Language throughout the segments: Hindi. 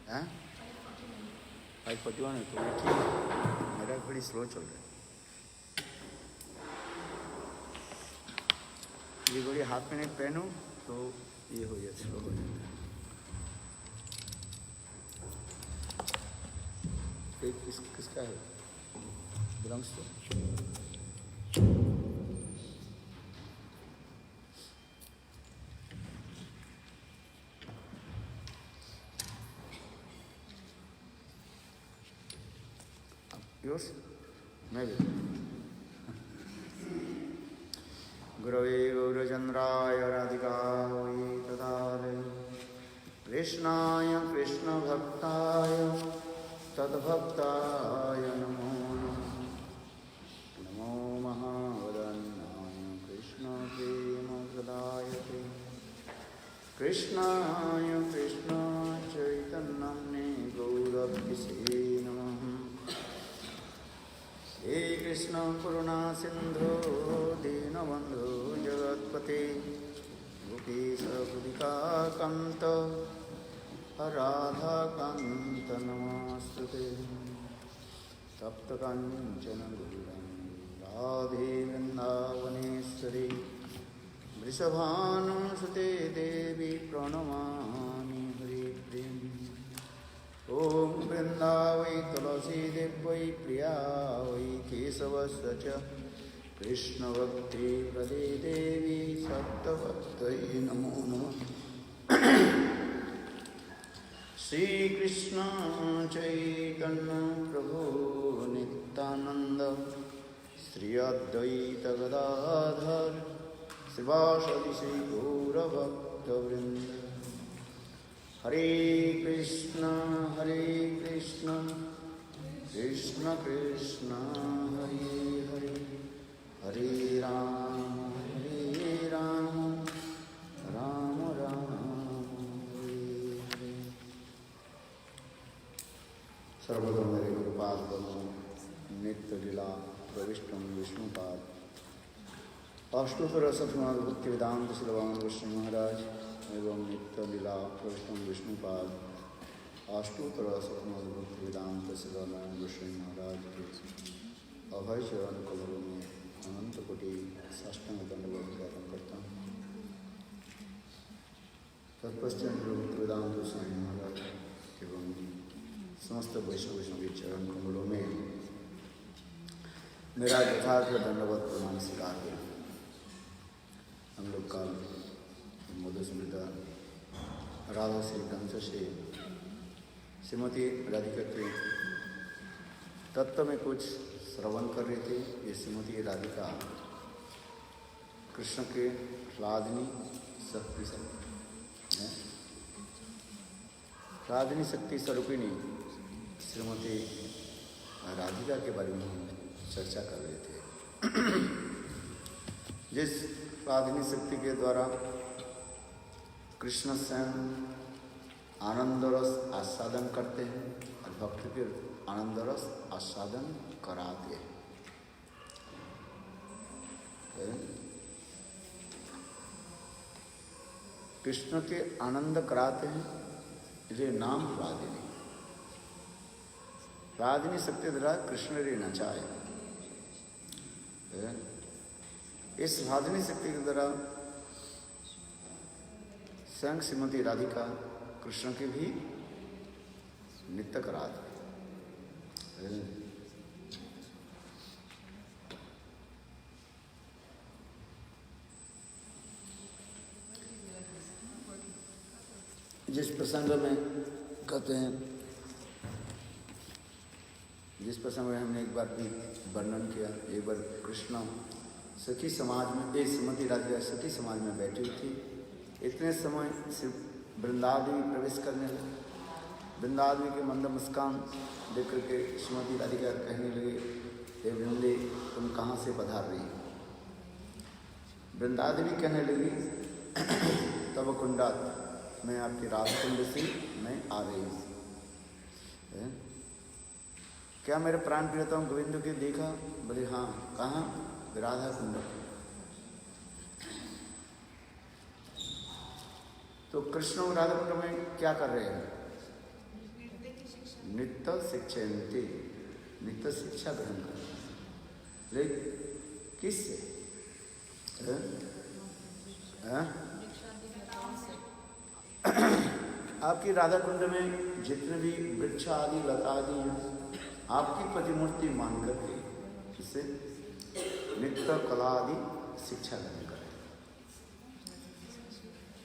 हैं 5:41 है तो वो ठीक है, मेरा बड़ी स्लो चल रहा है। ये घड़ी हाथ में नहीं पहनूं तो ये हो जाए, स्लो हो जाता है। किसका है? Belongs to yours? मैं भी गुरवे गौरचंद्राय राधिकायै तदालय कृष्णाय कृष्णभक्ताय तद्भक्ताय नमो नमः। नमो महावदन्याय कृष्णप्रेमप्रदायते कृष्णाय कृष्ण चैतन्यं गौरभीसे नमः। हे कृष्ण करुणा सिंधु दीनबंधु जगत्पते गोपीश गोपिकान्त राधाकान्त नमस्तुते। तप्त कांचन राधे वृंदावनेश्वरी वृषभानुसुते देवी प्रणमामि हरिप्रियम्। ओम वृंदावै तुलसी देवै प्रिया वै केशवस्य च कृष्णभक्ति प्रदे देवी सत्यभक्तै नमो नमः। श्री कृष्ण चैतन्य प्रभु नित्यानंद श्री अद्वैत गदाधर श्रीवासदि श्री गौरभक्तवृंद। हरे कृष्ण कृष्ण कृष्ण हरे हरे हरे राम राम राम हरे हरे। सर्वदा मेरे गुरुपाद बनो नित्य लीला प्रविष्टम विष्णुपाद अष्टोत्तर सतनाथ भक्ति वेदांत श्री भगवान विष्णु महाराज एवं नित्य लीला प्रविष्टम विष्णुपाद अष्टोत्तर सतनाथ भक्ति वेदांत श्री भगवान विष्णु महाराज के अभय चरण कमलों में अनंत कोटि साष्टांग दंडवत ज्ञापन करता हूँ। तत्पश्चात भक्ति वेदांत स्वामी महाराज एवं समस्त वैष्णव के चरण कमलों में मेरा यथार्थ दंडवत प्रणाम स्वीकार किया। हम लोग का मधुस्मृता राधा श्री कंस से श्रीमती राधिका के तत्व में कुछ श्रवण कर रहे थे। ये श्रीमती राधिका कृष्ण के ह्लादिनी शक्ति है, ह्लादिनी शक्ति स्वरूपिणी श्रीमती राधिका के बारे में हम चर्चा कर रहे थे। जिस ह्लादिनी शक्ति के द्वारा कृष्ण स्वयं आनंद रस आस्वादन करते हैं और भक्त के आनंद रस आस्वादन कराते हैं। कृष्ण के आनंद कराते हैं, ये नाम ह्लादिनी। ह्लादिनी शक्ति द्वारा कृष्ण रे नचाए। इस ह्लादिनी शक्ति के द्वारा स्वयं श्रीमती राधिका कृष्ण के भी नित्य कराते। जिस प्रसंग में कहते हैं, जिस प्रसंग में हमने एक बार भी वर्णन किया, एक बार कृष्ण सखी समाज में, एक श्रीमती राधिका सखी समाज में बैठी थी। इतने समय वृंदावन प्रवेश करने लगे। वृंदावन के मंद मुस्कान देख करके श्रीमती राधिका कहने लगे, हे वृंदे तुम कहाँ से पधार रही? वृंदादेवी कहने लगी, तब कुंडात मैं आपके राधा कुंड से मैं आ रही हूँ। क्या मेरे प्राण प्रियतम गोविंद के देखा? बोले हाँ। कहाँ? राधा कुंड। तो कृष्ण राधा कुंड में क्या कर रहे हैं? नित्य शिक्षयन्ते, नित्य शिक्षा ग्रहण करते। लेकिन किससे? आपकी राधा कुंड में जितने भी वृक्ष आदि लता आदि हैं, आपकी प्रतिमूर्ति मान करके इससे नित्य कला आदि शिक्षा ग्रहण करें।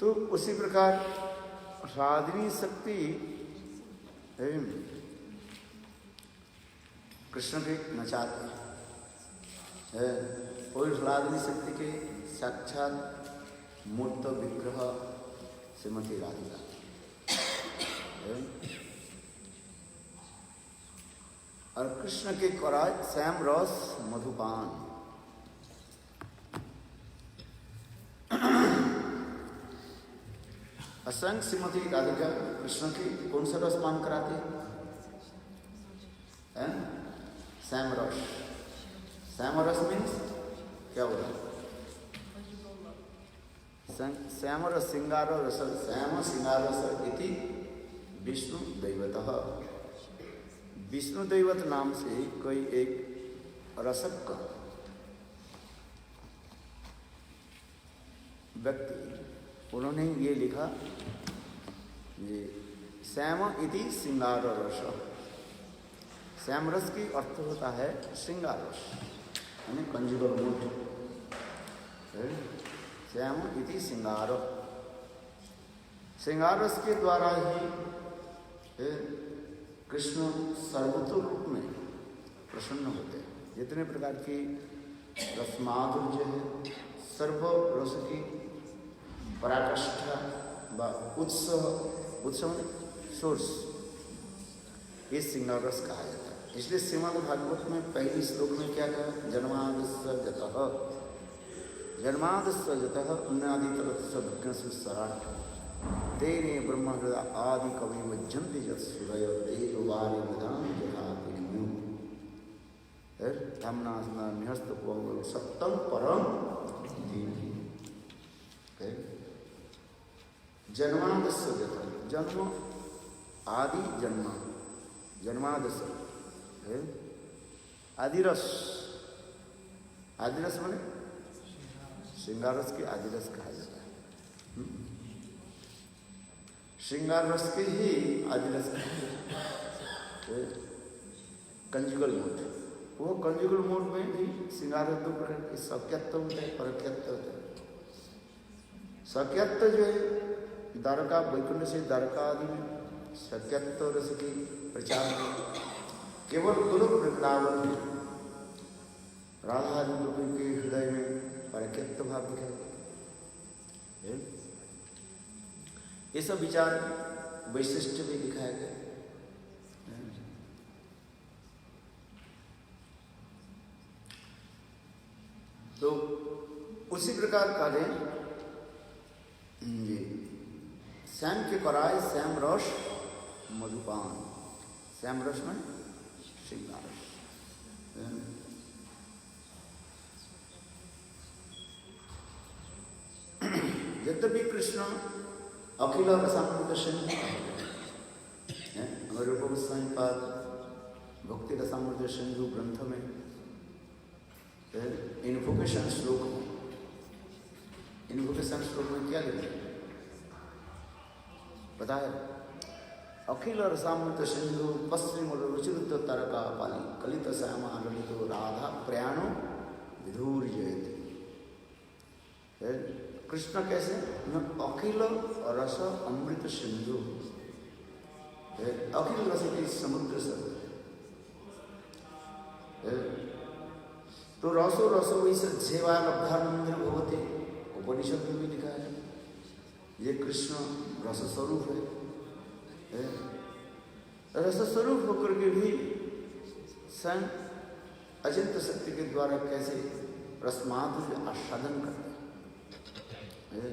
तो उसी प्रकार रागिनी शक्ति कृष्ण के नचाते हैं। और रागिनी शक्ति के साक्षात मूर्त विग्रह श्रीमती राधिका। और कृष्ण के कराय श्याम रस मधुपान। असंख्य श्रीमती राधिका कृष्ण की कौन सा रस पान कराते हैं? श्याम रस। श्याम रस मीन्स क्या हो रहा है? श्याम रस सिंगार रस, श्याम सिंगार रस इति विष्णु दैवतः। विष्णु दैवत नाम से कोई एक रसक व्यक्ति, उन्होंने ये लिखा, ये श्याम इति सिंगार रस। श्याम रस की अर्थ होता है श्रृंगार रस, यानी कंजुगल मूड। श्याम इति सिंगार। श्रृंगार रस के द्वारा ही कृष्ण सर्वतो रूप में प्रसन्न होते हैं। जितने प्रकार की रसमाधुर्य है, सर्व रस की पराकाष्ठा व उत्सव सोर्स, ये श्रृंगार रस कहा जाता है। इसलिए श्रीमद् भागवत में पहली श्लोक में क्या कहा? जन्मादस्य जतः, जन्मादस्य जतः उन्नादितरस्य भग्नसुसराट् तेने ब्रह्म हृदय आदि कवि मज्जन्ति जत्सुरय देवानि विधान जहातिनु। धामना निहस्त पोंगल सप्तम परम दीनि। जन्मादस्य जतः, जन्म आदि जन्म, जन्मादस्य आदिरस। आदिरस माने श्रृंगार रस के आदिरस कहा जाता है। श्रृंगार रस के ही आदिरस कंजुगल मूड। वो कंजुगल मूड में भी श्रृंगार रस दो प्रकार के सख्यत्व होता है, परख्यत्व होता है। सख्यत्व जो है द्वारका वैकुंठ से द्वारका आदि में सख्यत्व रस की प्रचार केवल गोलोक वृंदावन में राधा गोपी के हृदय में परख्यत्व भाव दिखाया। ये सब विचार वैशिष्ट भी दिखाया गया। तो उसी प्रकार का ये श्याम के पराय श्याम रस मधुपान। श्याम रस में श्रृंगार रस। यद्यपि कृष्ण अखिल रसामृत सिंधु, हमारे रूप गोस्वामी पाद भक्ति रसामृत सिंधु ग्रंथ में इन्वोकेशन श्लोक में क्या लिखा है बताया? अखिल रसामृत सिंधु पश्चिम रुचिरुद्ध तरका पाली कलित श्यामा ललितो राधा प्रयाणो विधूर जयति। कृष्ण कैसे? अखिल रस अमृत सिंधु, अखिल रस की समुद्र सब। तो रसो रसो वैसे सेवा लब्धानंद भगवते, उपनिषद में भी लिखा है ये कृष्ण रस स्वरूप है। रस स्वरूप होकर के भी स्वयं अचिंत्य शक्ति के द्वारा कैसे रसमाधुर्य आस्वादन करते हैं।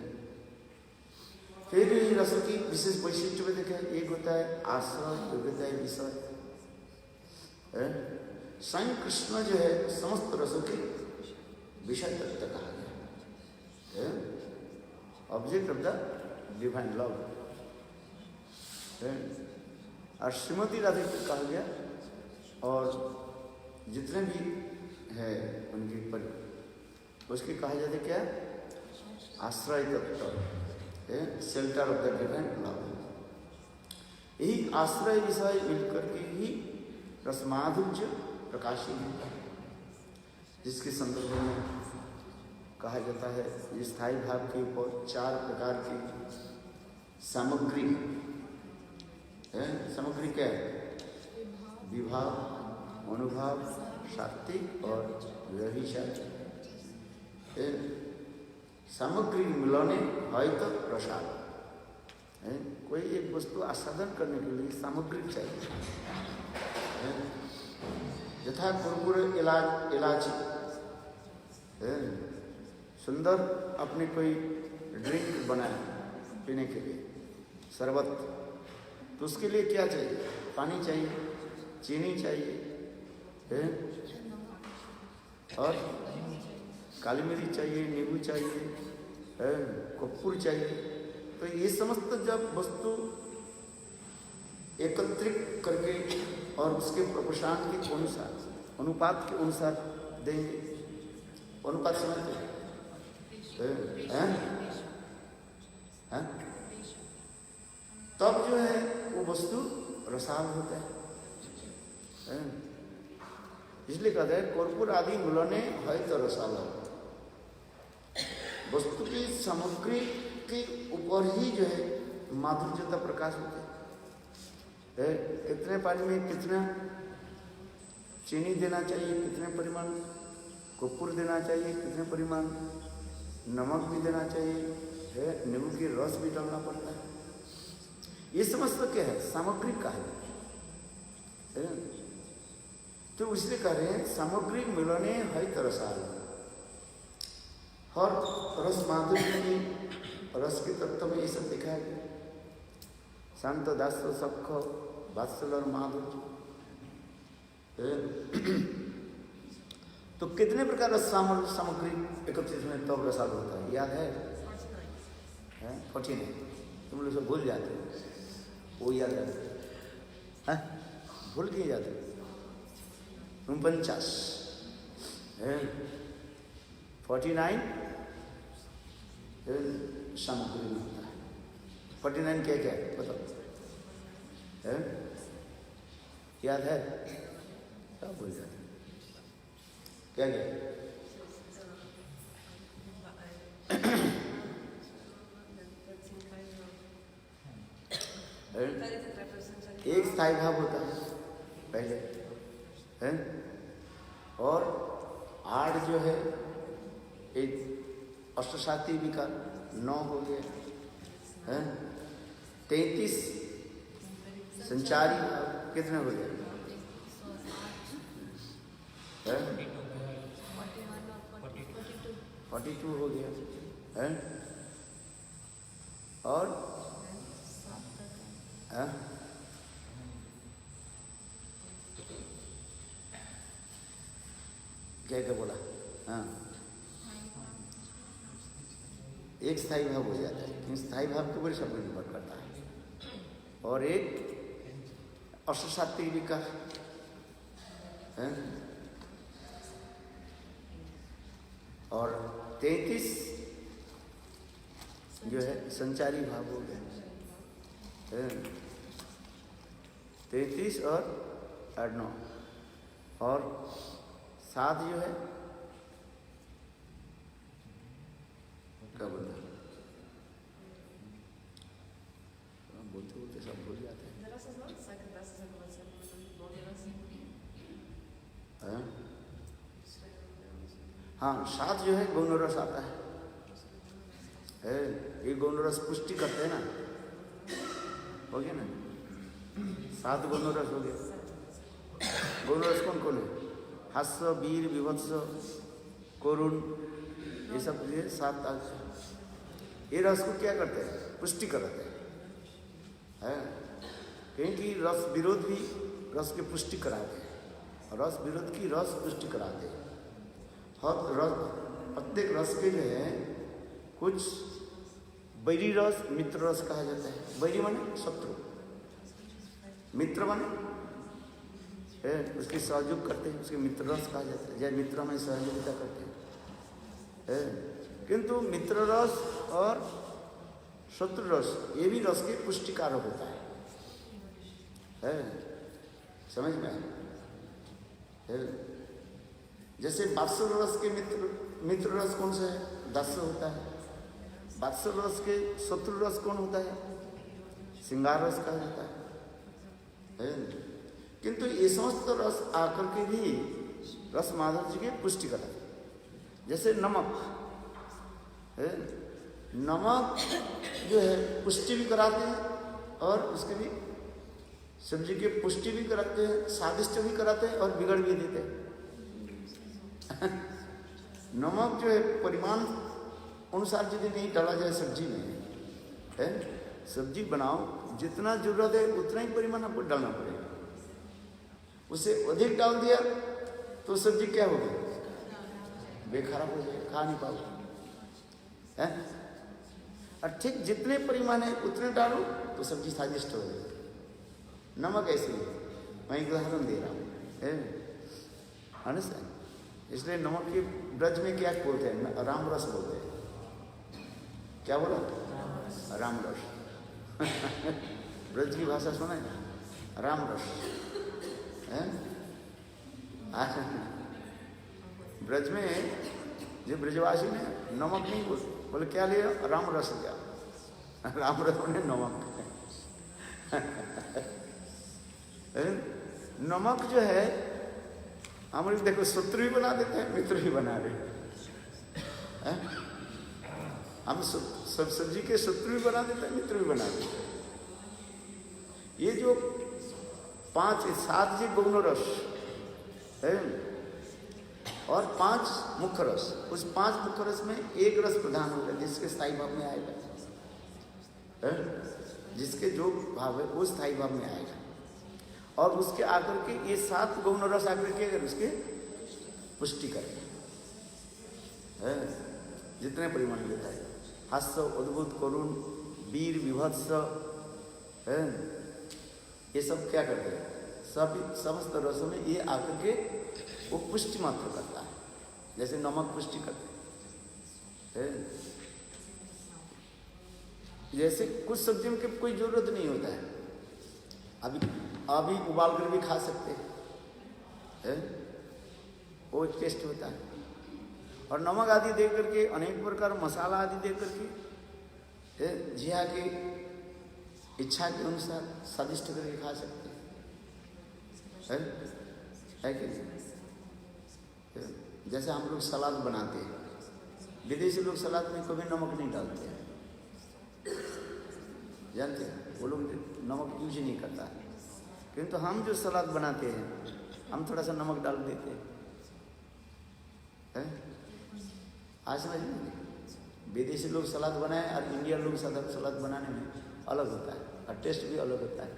फिर रस की विशेष वैशिष्ट्य में देखा, एक होता है आश्रय, एक होता है विषय। स्वयं कृष्ण जो है समस्त रसों के विषय तत्व कहा गया, object of the divine love. और श्रीमती राधे को कहा गया, और जितने भी है उनके पर उसके कहा जाते क्या, आश्रय तत्व, shelter of the divine love. यही आश्रय विषय मिलकर के ही रसमाधुर्य प्रकाशित होता है, जिसके संदर्भ में कहा जाता है ये स्थायी भाव के ऊपर 4 प्रकार की सामग्री है। सामग्री क्या है? विभाव, अनुभव, सात्विक और व्यभिचार। सामग्री मिलाने है तो प्रसाद है। कोई एक वस्तु आस्वादन करने के लिए सामग्री चाहिए। यथा कुरकुरे इलायची, सुंदर अपने कोई ड्रिंक बनाए पीने के लिए, शरबत, तो उसके लिए क्या चाहिए? पानी चाहिए, चीनी चाहिए, और काली मिर्च चाहिए, नींबू चाहिए, कपूर चाहिए। तो ये समस्त जब वस्तु एकत्रित करके और उसके प्रपोषण के अनुसार, अनुपात के अनुसार देंगे। अनुपात समझते हैं? तब जो है वो वस्तु रसाल होता है। इसलिए कहते हैं कर्पूर आदि मिलने है तो रसाल। वस्तु की सामग्री के ऊपर ही जो है माधुर्यता प्रकाश होता है। कितने पानी में कितना चीनी देना चाहिए, कितने परिमाण कपूर देना चाहिए, कितने परिमाण नमक भी देना चाहिए, नींबू की रस भी डालना पड़ता है। ये समस्त क्या है? सामग्री का है। तो इसलिए कह रहे हैं सामग्री मिलने है तो रसाल। और रस माधुर्य की, रस के तत्व में ये सब दिखाया गया। शांत, दास, सख, वात्सल और माधुर्य। तो कितने प्रकार सामग्री एकत्रित में तब रसाल होता है, याद है? 49। तुम लोग सब भूल जाते हो, वो याद है? भूल के जाते हो। 49 49 सामग्री में होता है। 49 क्या क्या है बताओ? याद है? सब भूल जाते हैं। क्या क्या? एक स्थायी भाव होता है पहले, है? और 8 जो है एक अष्टसाती विकार, 9 हो गया, है? 33 संचारी भाव कितने हो गए? 42 हो गया, है? और क्या क्या बोला? हाँ, एक स्थायी भाव हो जाता है, लेकिन स्थायी भाव के ऊपर सब निर्भर करता है। और एक अष्टसात्विक विकार है, और 33 जो है संचारी भाव हो गया, 33 और 9, और 7 जो है क्या बोलते हैं? बोलते बोलते सब भूल जाते हैं। हाँ, 7 जो है गौणरस आता है। ये गौणरस पुष्टि करते हैं ना, हो गया ना? 7 गौणरस हो गया। गौणरस कौन कौन है? हास्य, वीर, विभत्स, करुण, ये सब ये 7 ये रस को क्या करते हैं? पुष्टि कराते हैं। क्योंकि रस विरोध भी रस की पुष्टि कराते हैं, रस विरोध की रस पुष्टि कराते हैं। हर रस, प्रत्येक रस के जो है कुछ वैरी रस, मित्र रस कहा जाता है। वैरी माने शत्रु, मित्र बने, उसकी सहयोग करते हैं, उसके मित्र रस कहा जाता है। जय मित्र में सहयोगिता करते हैं। किंतु मित्र रस और शत्रु रस ये भी रस के पुष्टिकारक होता है। समझ में है? जैसे वात्सल रस के मित्र रस कौन सा है? दास्य होता है। वात्सल रस के शत्रु रस कौन होता है? श्रृंगार रस कहा जाता है। किंतु ये समस्त रस आकर के भी रस माधुर्य की पुष्टि करता है। जैसे नमक है, नमक जो है पुष्टि भी कराते हैं और उसके भी सब्जी की पुष्टि भी कराते हैं, स्वादिष्ट भी कराते हैं और बिगड़ भी देते हैं। नमक जो है परिमाण अनुसार यदि नहीं डाला जाए सब्जी में, है सब्जी बनाओ जितना जरूरत है उतना ही परिमाण आपको डालना पड़ेगा। उसे अधिक डाल दिया तो सब्जी क्या होगी? बेखराब हो जाएगी, खा नहीं पाओगे। और ठीक जितने परिमाण है उतने डालो तो सब्जी स्वादिष्ट हो जाएगी। नमक ऐसे ही, मैं उदाहरण दे रहा हूँ। इसलिए नमक के ब्रज में क्या बोलते हैं? राम रस बोलते हैं। क्या बोला? राम रस। ब्रज की भाषा सुना है? राम रस है। ब्रज में जो ब्रजवासी ने नमक नहीं बोले क्या लिया? राम रस लिया। राम रस ने नमक। नमक जो है हम देखो शत्रु भी बना देते हैं, मित्र भी बना रहे हैं। हम सब सब्जी के शत्रु भी बना देते हैं, मित्र भी बना देते हैं। ये जो 7 गौण रस है और 5 मुख्य रस, उस 5 मुख्य रस में एक रस प्रधान होगा जिसके स्थायी भाव में आएगा। जिसके जो भाव है वो स्थायी भाव में आएगा। और उसके आकर के ये 7 गौण रस आकर के अगर उसके पुष्टि करेगा, जितने परिमाण लेता है, हास्य, अद्भुत, करुण, वीर, विभत्स, है ये सब क्या करते हैं? समस्त रसों में ये आकर के वो पुष्टि मात्र करता है। जैसे नमक पुष्टि करते हैं। जैसे कुछ सब्जियों की कोई जरूरत नहीं होता है, अभी उबाल कर भी खा सकते हैं, वो टेस्ट होता है। और नमक आदि दे करके, अनेक प्रकार मसाला आदि दे करके जिहा की इच्छा के अनुसार स्वादिष्ट करके खा सकते हैं, है कि नहीं? जैसे हम लोग सलाद बनाते हैं, विदेशी लोग सलाद में कभी नमक नहीं डालते हैं, जानते हैं? वो लोग नमक यूज नहीं करता है। किंतु हम जो सलाद बनाते हैं हम थोड़ा सा नमक डाल देते हैं। आज समझ में, विदेशी लोग सलाद बनाए और इंडिया लोग सलाद बनाने में अलग होता है और टेस्ट भी अलग होता है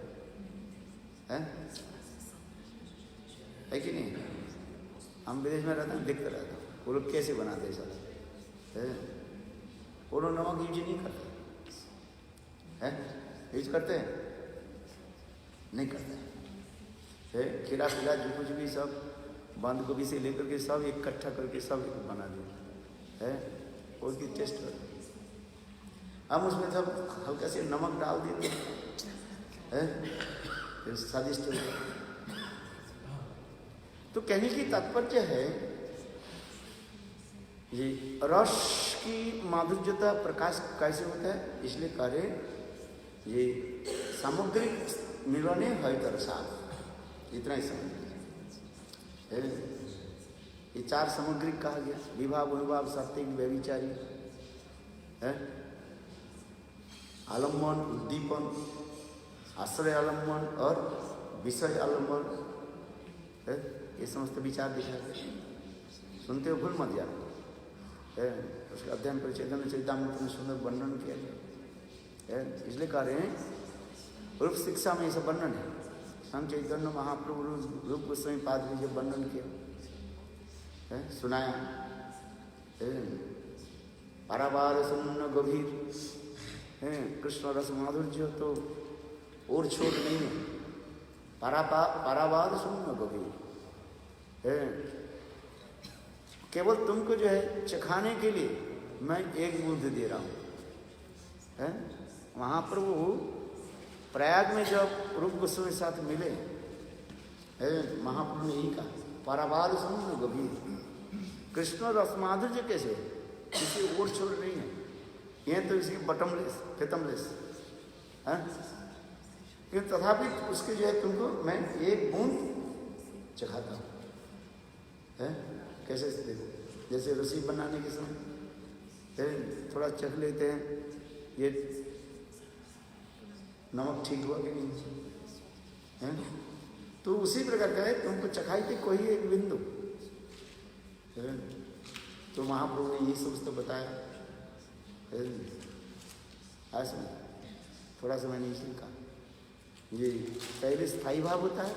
कि नहीं? हम विदेश में रहते हैं, देखते रहते हैं वो लोग कैसे बनाते हैं सलाद। वो लोग नमक यूज नहीं करते हैं, यूज करते हैं? नहीं करते है। खिला खिला जो कुछ भी सब बंद गोभी से लेकर के सब इकट्ठा करके सब बना दिया है, उसकी टेस्ट करते। हम उसमें सब हल्का से नमक डाल देते हैं, फिर स्वादिष्ट होता है। तो कहने की तात्पर्य है ये रस की माधुर्यता प्रकाश कैसे होता है, इसलिए कार्य ये सामग्रिक मिलने है तरसाद, इतना ही समझ। ये 4 सामग्रिक कहा गया, विभाव, अनुभाव, सात्विक, व्यभिचारी है, आलम्बन, उद्दीपन, आश्रय आलम्बन और विषय आलम्बन है। ये समस्त विचार दिखाते हैं। सुनते हो भूल मत जाना है। उसका अध्ययन परिचेतन चरितामृत में सुंदर वर्णन किया गया है। इसलिए कह रहे हैं रूप शिक्षा में ये सब वर्णन है। हम चैतन्य महाप्रभु रूप गोस्वामी पाद में जब वर्णन किया है, सुनाया है, पारावार सुन्न गभीर है, कृष्ण रस माधुर्य तो और छोट नहीं है पारावार सुन गंभीर है। केवल तुमको जो है चखाने के लिए मैं एक बूंद दे रहा हूँ है। वहाँ प्रभु प्रयाग में जब रूप गोस्वामी साथ मिले है, महाप्रभु ने यही कहा पारावार सुन गंभीर। कृष्ण रस माधुर्य कैसे किसी और छोड़ नहीं है, ये तो इसकी बटमलेस खत्मलेस है। क्योंकि तथापि उसके जो है तुमको मैं एक बूंद चखाता हूँ है। कैसे देखो, जैसे रसी बनाने के समय थोड़ा चख लेते हैं ये नमक ठीक हुआ कि नहीं है। तो उसी प्रकार का है, तुमको चखाई थी कोई एक बिंदु है। तो महाप्रभु ने ये सब तो बताया है। ऐसा थोड़ा सा मैंने इसी कहा, ये पहले स्थायी भाव होता है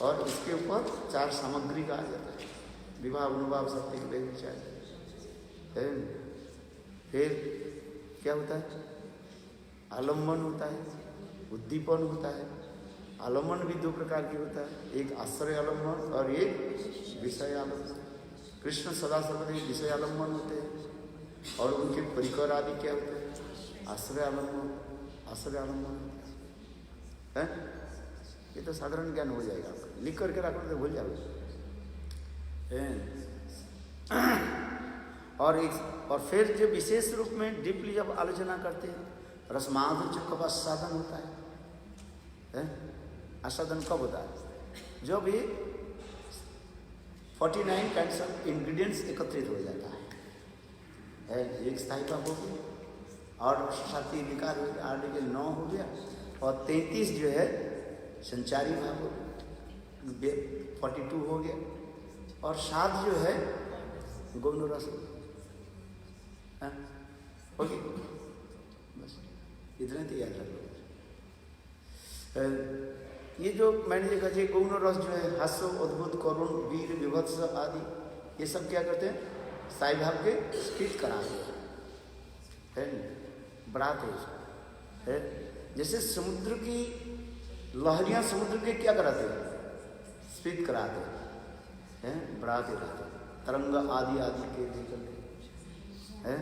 और इसके ऊपर 4 सामग्री का आ जाता है, विवाह अनुभाव सत्य के विचार है। फिर क्या होता है, आलम्बन होता है, उद्दीपन होता है। आलम्बन भी 2 प्रकार की होता है, एक आश्रय आलम्बन और एक विषय आलम्बन। कृष्ण सदा सर्वदा विषय आलम्बन होते हैं और उनके परिकर आदि क्या होते हैं, आश्रय आलम्बन है। ये तो साधारण ज्ञान हो जाएगा, लिख करके रखो तो भूल जाओगे। और फिर जो विशेष रूप में डीपली जब आलोचना करते हैं, रसमाधुर्य कब आस्वादन होता है? आस्वादन कब होता है? जब ये 49 काइंड्स ऑफ इंग्रेडिएंट्स एकत्रित हो जाता है। एक स्थायी भाव हो गया और साथी विकार हो गया, 8 के 9 हो गया और 33 जो है संचारी भाव हो गया, 42 हो गया और 7 जो है गौण रस हो गया। बस इतने तो याद रखो। ये जो मैंने देखा जी गौण रस जो है हास्य, अद्भुत, करुण, वीर, विभत्स आदि, ये सब क्या करते हैं, साई भाव के स्फीत करा है, बढ़ाते है। जैसे समुद्र की लहरियां समुद्र के क्या कराते हैं, स्फीत कराते हैं, बढ़ाते रहते हैं, तरंग आदि आदि के लेकर है।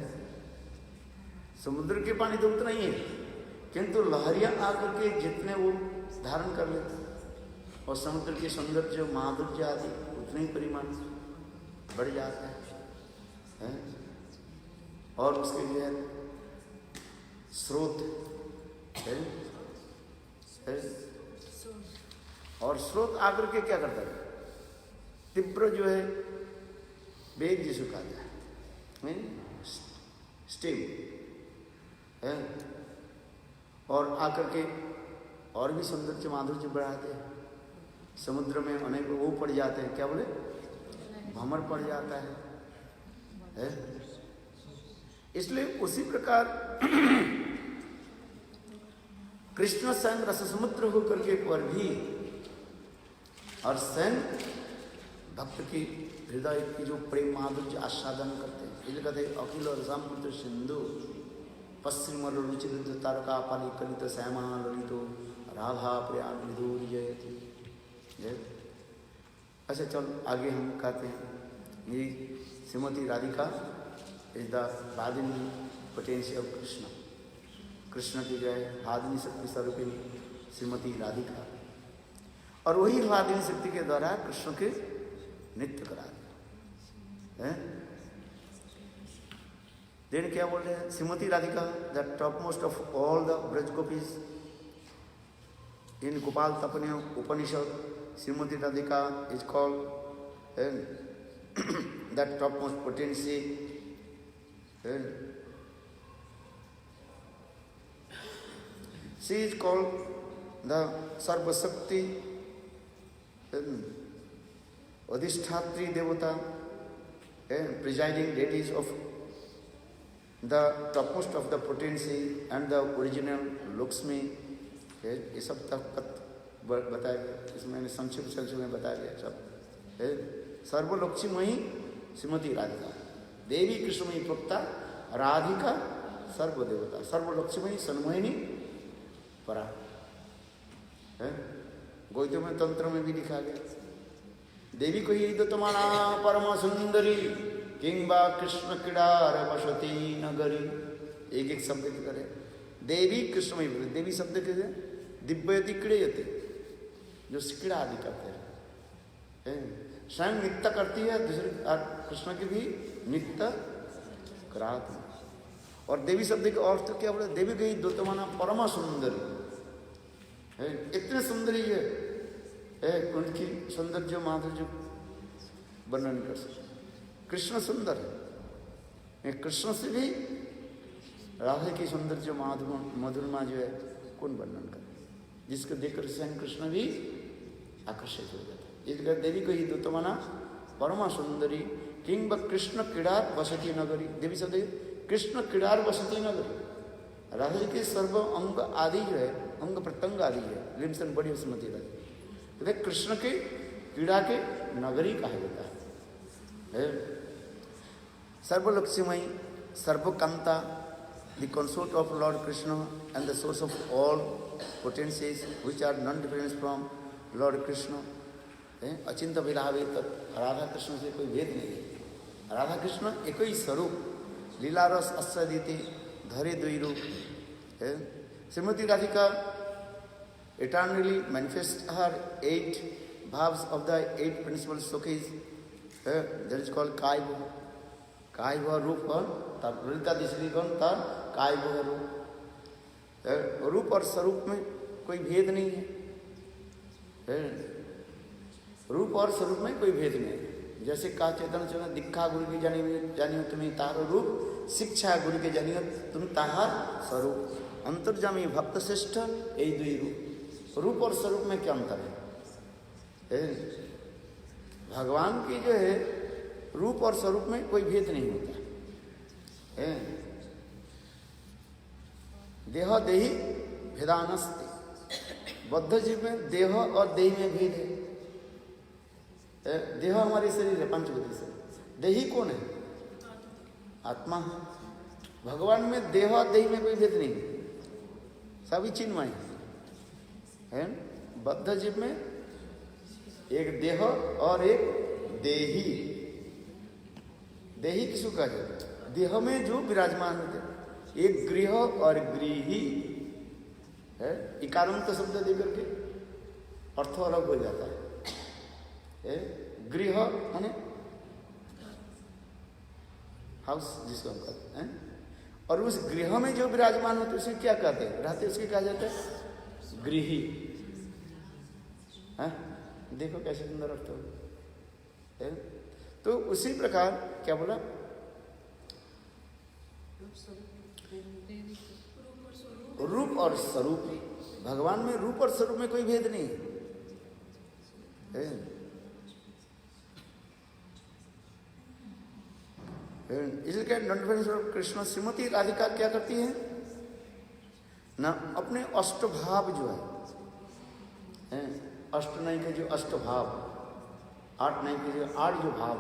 समुद्र के पानी तो उतना ही है, किंतु लहरियां आकर के जितने वो धारण कर लेते हैं और समुद्र के सौंदर्य माधुर्य आदि उतने ही परिमाण बढ़ जाता है। और उसके लिए स्रोत है। और स्रोत आकर के क्या करता है, तीव्र जो है वेग जिसको कहता है स्टीम है। और आकर के और भी सौंदर्य माधुर्य बढ़ाते हैं। समुद्र में अनेक वो पड़ जाते हैं, क्या बोले, भंवर पड़ जाता है। इसलिए उसी प्रकार कृष्ण स्वयं रस समुद्र होकर के पर भी और स्वयं भक्त की हृदय की जो प्रेम माधुर्य आस्वादन करते हैं, इसलिए कहते हैं अखिल रसाम पुत्र सिंधु पश्चिम रुचिर तारका पाली कलित श्यामा ललितो राधा प्रिया मृदुर जयति। अच्छा चल आगे हम कहते हैं ये Shrimati Radhika is the Radhini potential of Krishna. Krishna की जो है राधिनी शक्ति स्वरूपिणी श्रीमती राधिका, और वही राधिनी शक्ति के द्वारा कृष्ण के नृत्य करा है। देन क्या बोल रहे हैं, Shrimati Radhika the top most of all the Braj gopis in Gopal Tapaniya Upanishad. Shrimati Radhika is called the top most potency. She is called the सर्वशक्ति अधिष्ठात्री देवता and presiding deities of the topmost of the potency and the original Lakshmi। ये सब तक बताया गया, इसमें संक्षिप्त में बताया गया सब। सर्वलक्ष्मीमयी श्रीमती राधिका देवी कृष्णमयी प्रोक्ता राधिका सर्वदेवता सर्वलक्ष्मीमयी सन्मोहिनी परा है। गौतम तंत्र में भी लिखा गया। देवी को ही तुम्हारा परम सुंदरी किंबा कृष्ण क्रीडार वसती नगरी। एक एक शब्द की करे देवी कृष्ण में बोले। देवी शब्द के दिव्यति क्रीड़यते, जो क्रीड़ा आदि करते हैं, स्वयं नित्य करती है, दूसरे कृष्ण की भी नित्य कराती। और देवी शब्द के अर्थ तो क्या बोले? देवी गई दो तमाना परमा सुंदरी है, इतने सुंदरी है उनकी सौंदर्य माधुर्य वर्णन कर सकते। कृष्ण सुंदर है, कृष्ण से भी राधे की सौंदर्य मधुरमा जो है कौन वर्णन करे, जिसको देखकर स्वयं कृष्ण भी आकर्षित हो जाता है। इसलिए देवी को ही दूतमाना परमा सुंदरी किंब कृष्ण क्रीडार वसती नगरी। देवी शब्द कृष्ण क्रीडार वसती नगरी। राधा जी के सर्व अंग आदि जो है, अंग प्रत्यंग आदि है, लिम्सन बड़ी स्मृति रहती, कृष्ण के क्रीड़ा के नगरी कहा जाता है। सर्वलक्ष्मी सर्वकांता, the consort of Lord Krishna and the source of all potencies which are non-different from Lord Krishna। अचिंत विरावे तत्, राधा कृष्ण से कोई भेद नहीं है। राधा कृष्ण एक ही स्वरूप, लीला रस आस्वादिते धरे द्वि रूप। Shrimati Radhika eternally manifests her 8 bhavs of the 8 principal sukhis, that is called Kaiva। Kaiva रूप और तब ललिता दिशरीगण तब Kaiva रूप। रूप और स्वरूप में कोई भेद नहीं है। रूप और स्वरूप में कोई भेद नहीं है। जैसे कहा चेतन चरण दीक्षा गुरु की जानियो तुम्हें तारो रूप, शिक्षा गुरु के जानियो तुम ताहार स्वरूप। अंतर्जामी भक्त श्रेष्ठ यही दुई रूप। रूप और स्वरूप में क्या अंतर है? भगवान की जो है रूप और स्वरूप में कोई भेद नहीं होता है। देह देही भेदानस्ते, बद्ध जीव में देह और देही में भेद है। देह हमारे शरीर है, पंचभूति से। देही कौन है? आत्मा। भगवान में देह और देही में कोई भेद नहीं, सभी चिन्मय है। बद्ध जीव में एक देह और एक देही। देही किसको कहा जाता है? देह में जो विराजमान होते हैं। एक गृह और गृही है, इकारांत शब्द देकर के अर्थ अलग हो जाता है। गृह माने हाउस जिसको हम कहते हैं, और उस गृह में जो विराजमान होते उसे क्या कहते हैं? रहते उसके कहा जाता है गृही। देखो कैसे सुंदर अर्थ हो। तो उसी प्रकार क्या बोला? रूप और स्वरूप। भगवान में रूप और स्वरूप में कोई भेद नहीं है। इसलिए नंद कृष्ण श्रीमती राधिका क्या करती है ना, अपने अष्टभाव जो है, अष्टनय के जो अष्टभाव, 8 नय के जो 8 जो भाव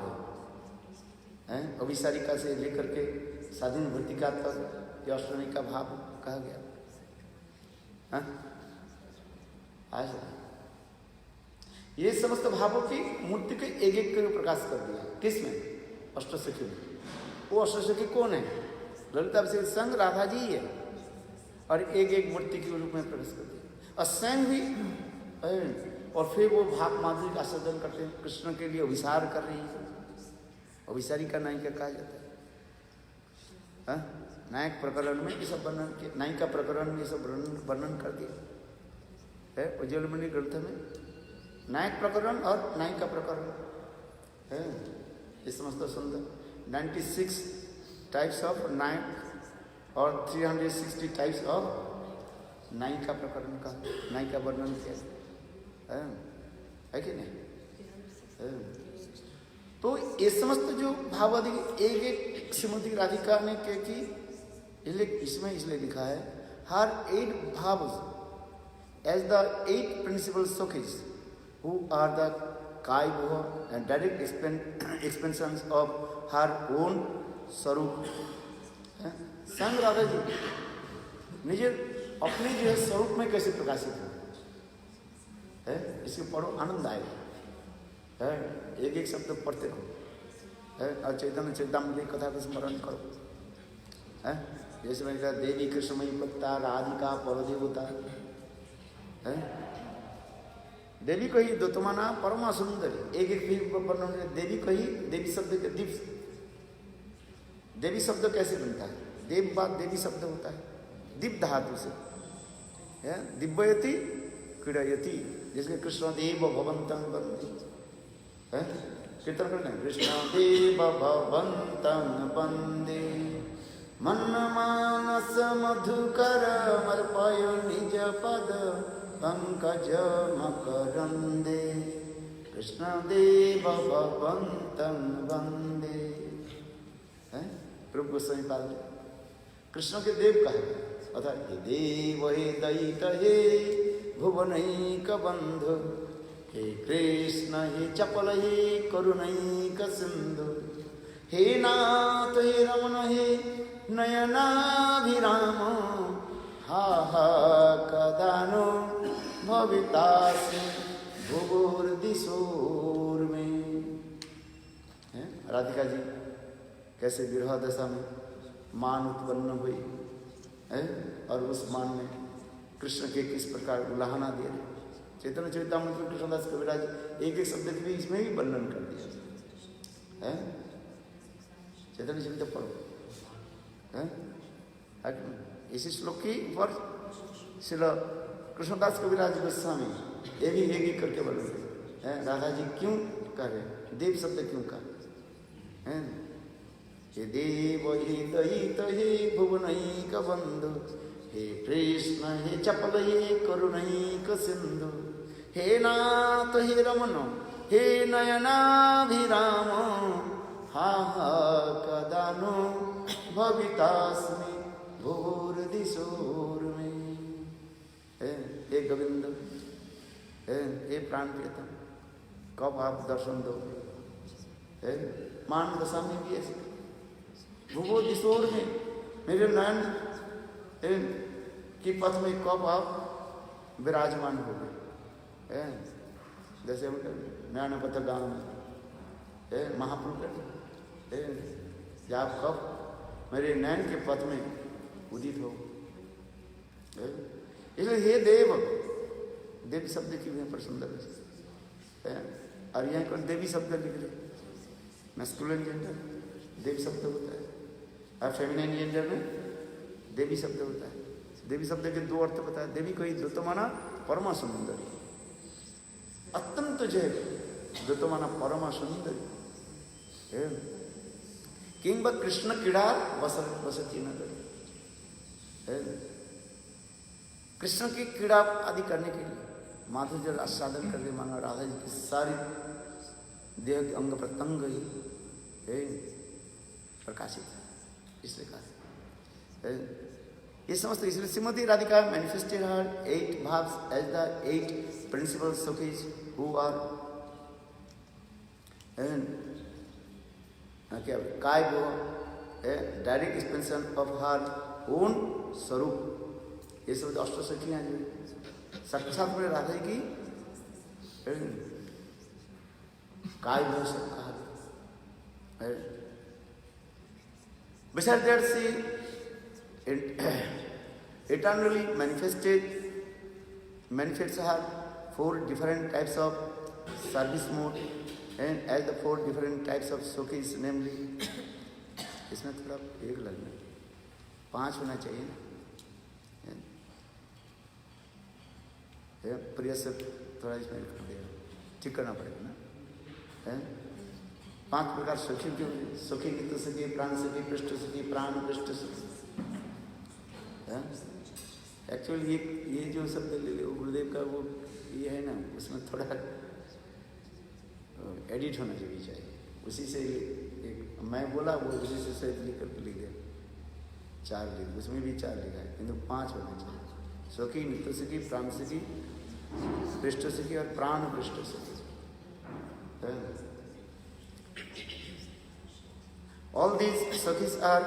है, अभिसारिका से लेकर के स्वाधीन भृतिका तक जो अष्टनय का भाव कहा गया। आज ये समस्त भावों की मूर्ति के एक एक कर प्रकाश कर दिया। किसमें? अष्टसखी में। वो अष्टसखी कौन है? ललिता से संग राधा जी है, और एक एक मूर्ति के रूप में प्रवेश कर दिया। और स्वयं भी, और फिर वो भाव माधुरी का आस्वादन करते हैं। कृष्ण के लिए अभिसार कर रही है, अभिसारी का नायिका कहा जाता है। नायक प्रकरण में ये सब वर्णन किया, नायिका प्रकरण में ये सब वर्णन कर दिया है। उज्ज्वलमणि ग्रंथ में नायक प्रकरण और नायिका प्रकरण है। ये समस्त सुंदर 96 टाइप्स ऑफ नायक और 360 टाइप्स ऑफ नायिका प्रकरण का नायिका वर्णन किया है कि नहीं? तो ये समस्त जो भावादि एक एक श्रीमती राधिका ने क्या की, इसलिए लिखा है हर 8 भाव as the 8 principal sukhis who are the Kaiva and direct expansions of her own स्वरूप। संग राधा जी निजे अपने जो है स्वरूप में कैसे प्रकाशित है, इसको पढ़ो, आनंद आएगा है, एक एक शब्द पढ़ते रहो है, और चैतन्य चैतामृत कथा का स्मरण करो है। जैसे मैंने कहा देवी कृष्णमयी पत्ता राधिका परदेवता है, देवी कही द्योतमाना परमा सुंदरी, एक एक देवी कही, देवी शब्द के दिव्य, देवी शब्द कैसे बनता है? देव बात देवी शब्द होता है, दिव्य धातु से है, दिव्ययति क्रीडयति, जिसके कृष्ण देव भवंतं वंदे है, कीर्तन करते हैं कृष्ण देव भवंतं वंदे, मन मानस मधुकर मर्पय निज पद पंकज मकरंदे, कृष्ण देव भवंतं वंदे है। प्रभु गोस्वामी पाद कृष्ण के देव कहे, अर्थात हे देव हे दयित हे भुवनैक बंधु, हे कृष्ण हे चपल हे करुणैक सिंधु, हे नाथ हे रमण हे नयनाभिराम, हा हा कदा नो भवितासि भुवोर्दिशोर में है। राधिका जी कैसे विरह दशा में मान उत्पन्न हुई है, और उस मान में कृष्ण के किस प्रकार उलाहना दे रहे। चैतन्य चरितामृत में कृष्णदास कविराज एक एक शब्द भी इसमें भी वर्णन कर दिया है। चैतन्य चरित पढ़ो है, इसी श्लोक की ऊपर श्री कृष्णदास कविराज गोस्वामी ये भी एक एक करके वर्णन है। राधा जी क्यों कह रहे, देव शब्द क्यों कहा है? हे देव हे दयित हे भुवनैक बंधु, हे कृष्ण हे चपल हे करुणैक सिंधु, हे नाथ हे रमण हे नयनाभिराम, हा हा कदा नो भवितास्मि भुवोर्दिशोर में है। हे गोविंद है, हे प्राण प्रियतम, कब आप दर्शन दो है। मान दशा में भी ऐसे भुवो दिशोर में, मेरे नयन की पथ में कब आप विराजमान हो गए। जैसे नयन पथ गांव में महाप्रभु आप कब मेरे नयन के पथ में उदित हो। इसलिए हे देव, देव शब्द की भी पर सुंदर है, और यहाँ पर देवी शब्द लिख रहे, मैस्कुलिन जेंडर देवी शब्द होता है, और फेमिनिन जेंडर में देवी शब्द होता है। देवी शब्द के दो अर्थ बताया, देवी कोई द्योतमाना परमा सुंदरी, अत्यंत जय द्योतमाना परमा सुंदरी, किंब कृष्ण क्रीड़ा वसती नगर, कृष्ण की क्रीड़ा आदि करने के लिए, माधुर्य आस्वादन करने मानो राधा जी की सारी देह के अंग प्रत्यंग ही प्रकाशित है, इसलिए कहा ये समस्त। इसलिए श्रीमती राधिका मैनिफेस्टेड हर 8 भाव्स as the 8 principal sakhis who are क्या काय वो direct expansion of her own स्वरूप। ये सब अष्ट सखियां जो साक्षात में राधा की काय वो सब कहा। Besides that, she eternally manifests her 4 different types of service mode, and as the 4 different types of Sukhis, namely, इसमें थोड़ा एक लगना 5 होना चाहिए ना, प्रिय से थोड़ा इसमें कर देगा, ठीक करना पड़ेगा ना। 5 प्रकार सखी क्यों? सखी नित्य सखी, प्राण सखी, पृष्ठ सखी, प्राण पृष्ठ सखी। एक्चुअली ये जो शब्द गुरुदेव का वो ये है ना, उसमें थोड़ा एडिट होना चाहिए, उसी से एक मैं बोला वो उसी से शायद लिख कर लिख दिया 4 लिख, उसमें भी 4 लिखा है, किंतु 5 होना चाहिए। सखी नित्य सखी, प्राण सखी, पृष्ठ सखी और प्राण पृष्ठ सखी। All these Sakhis are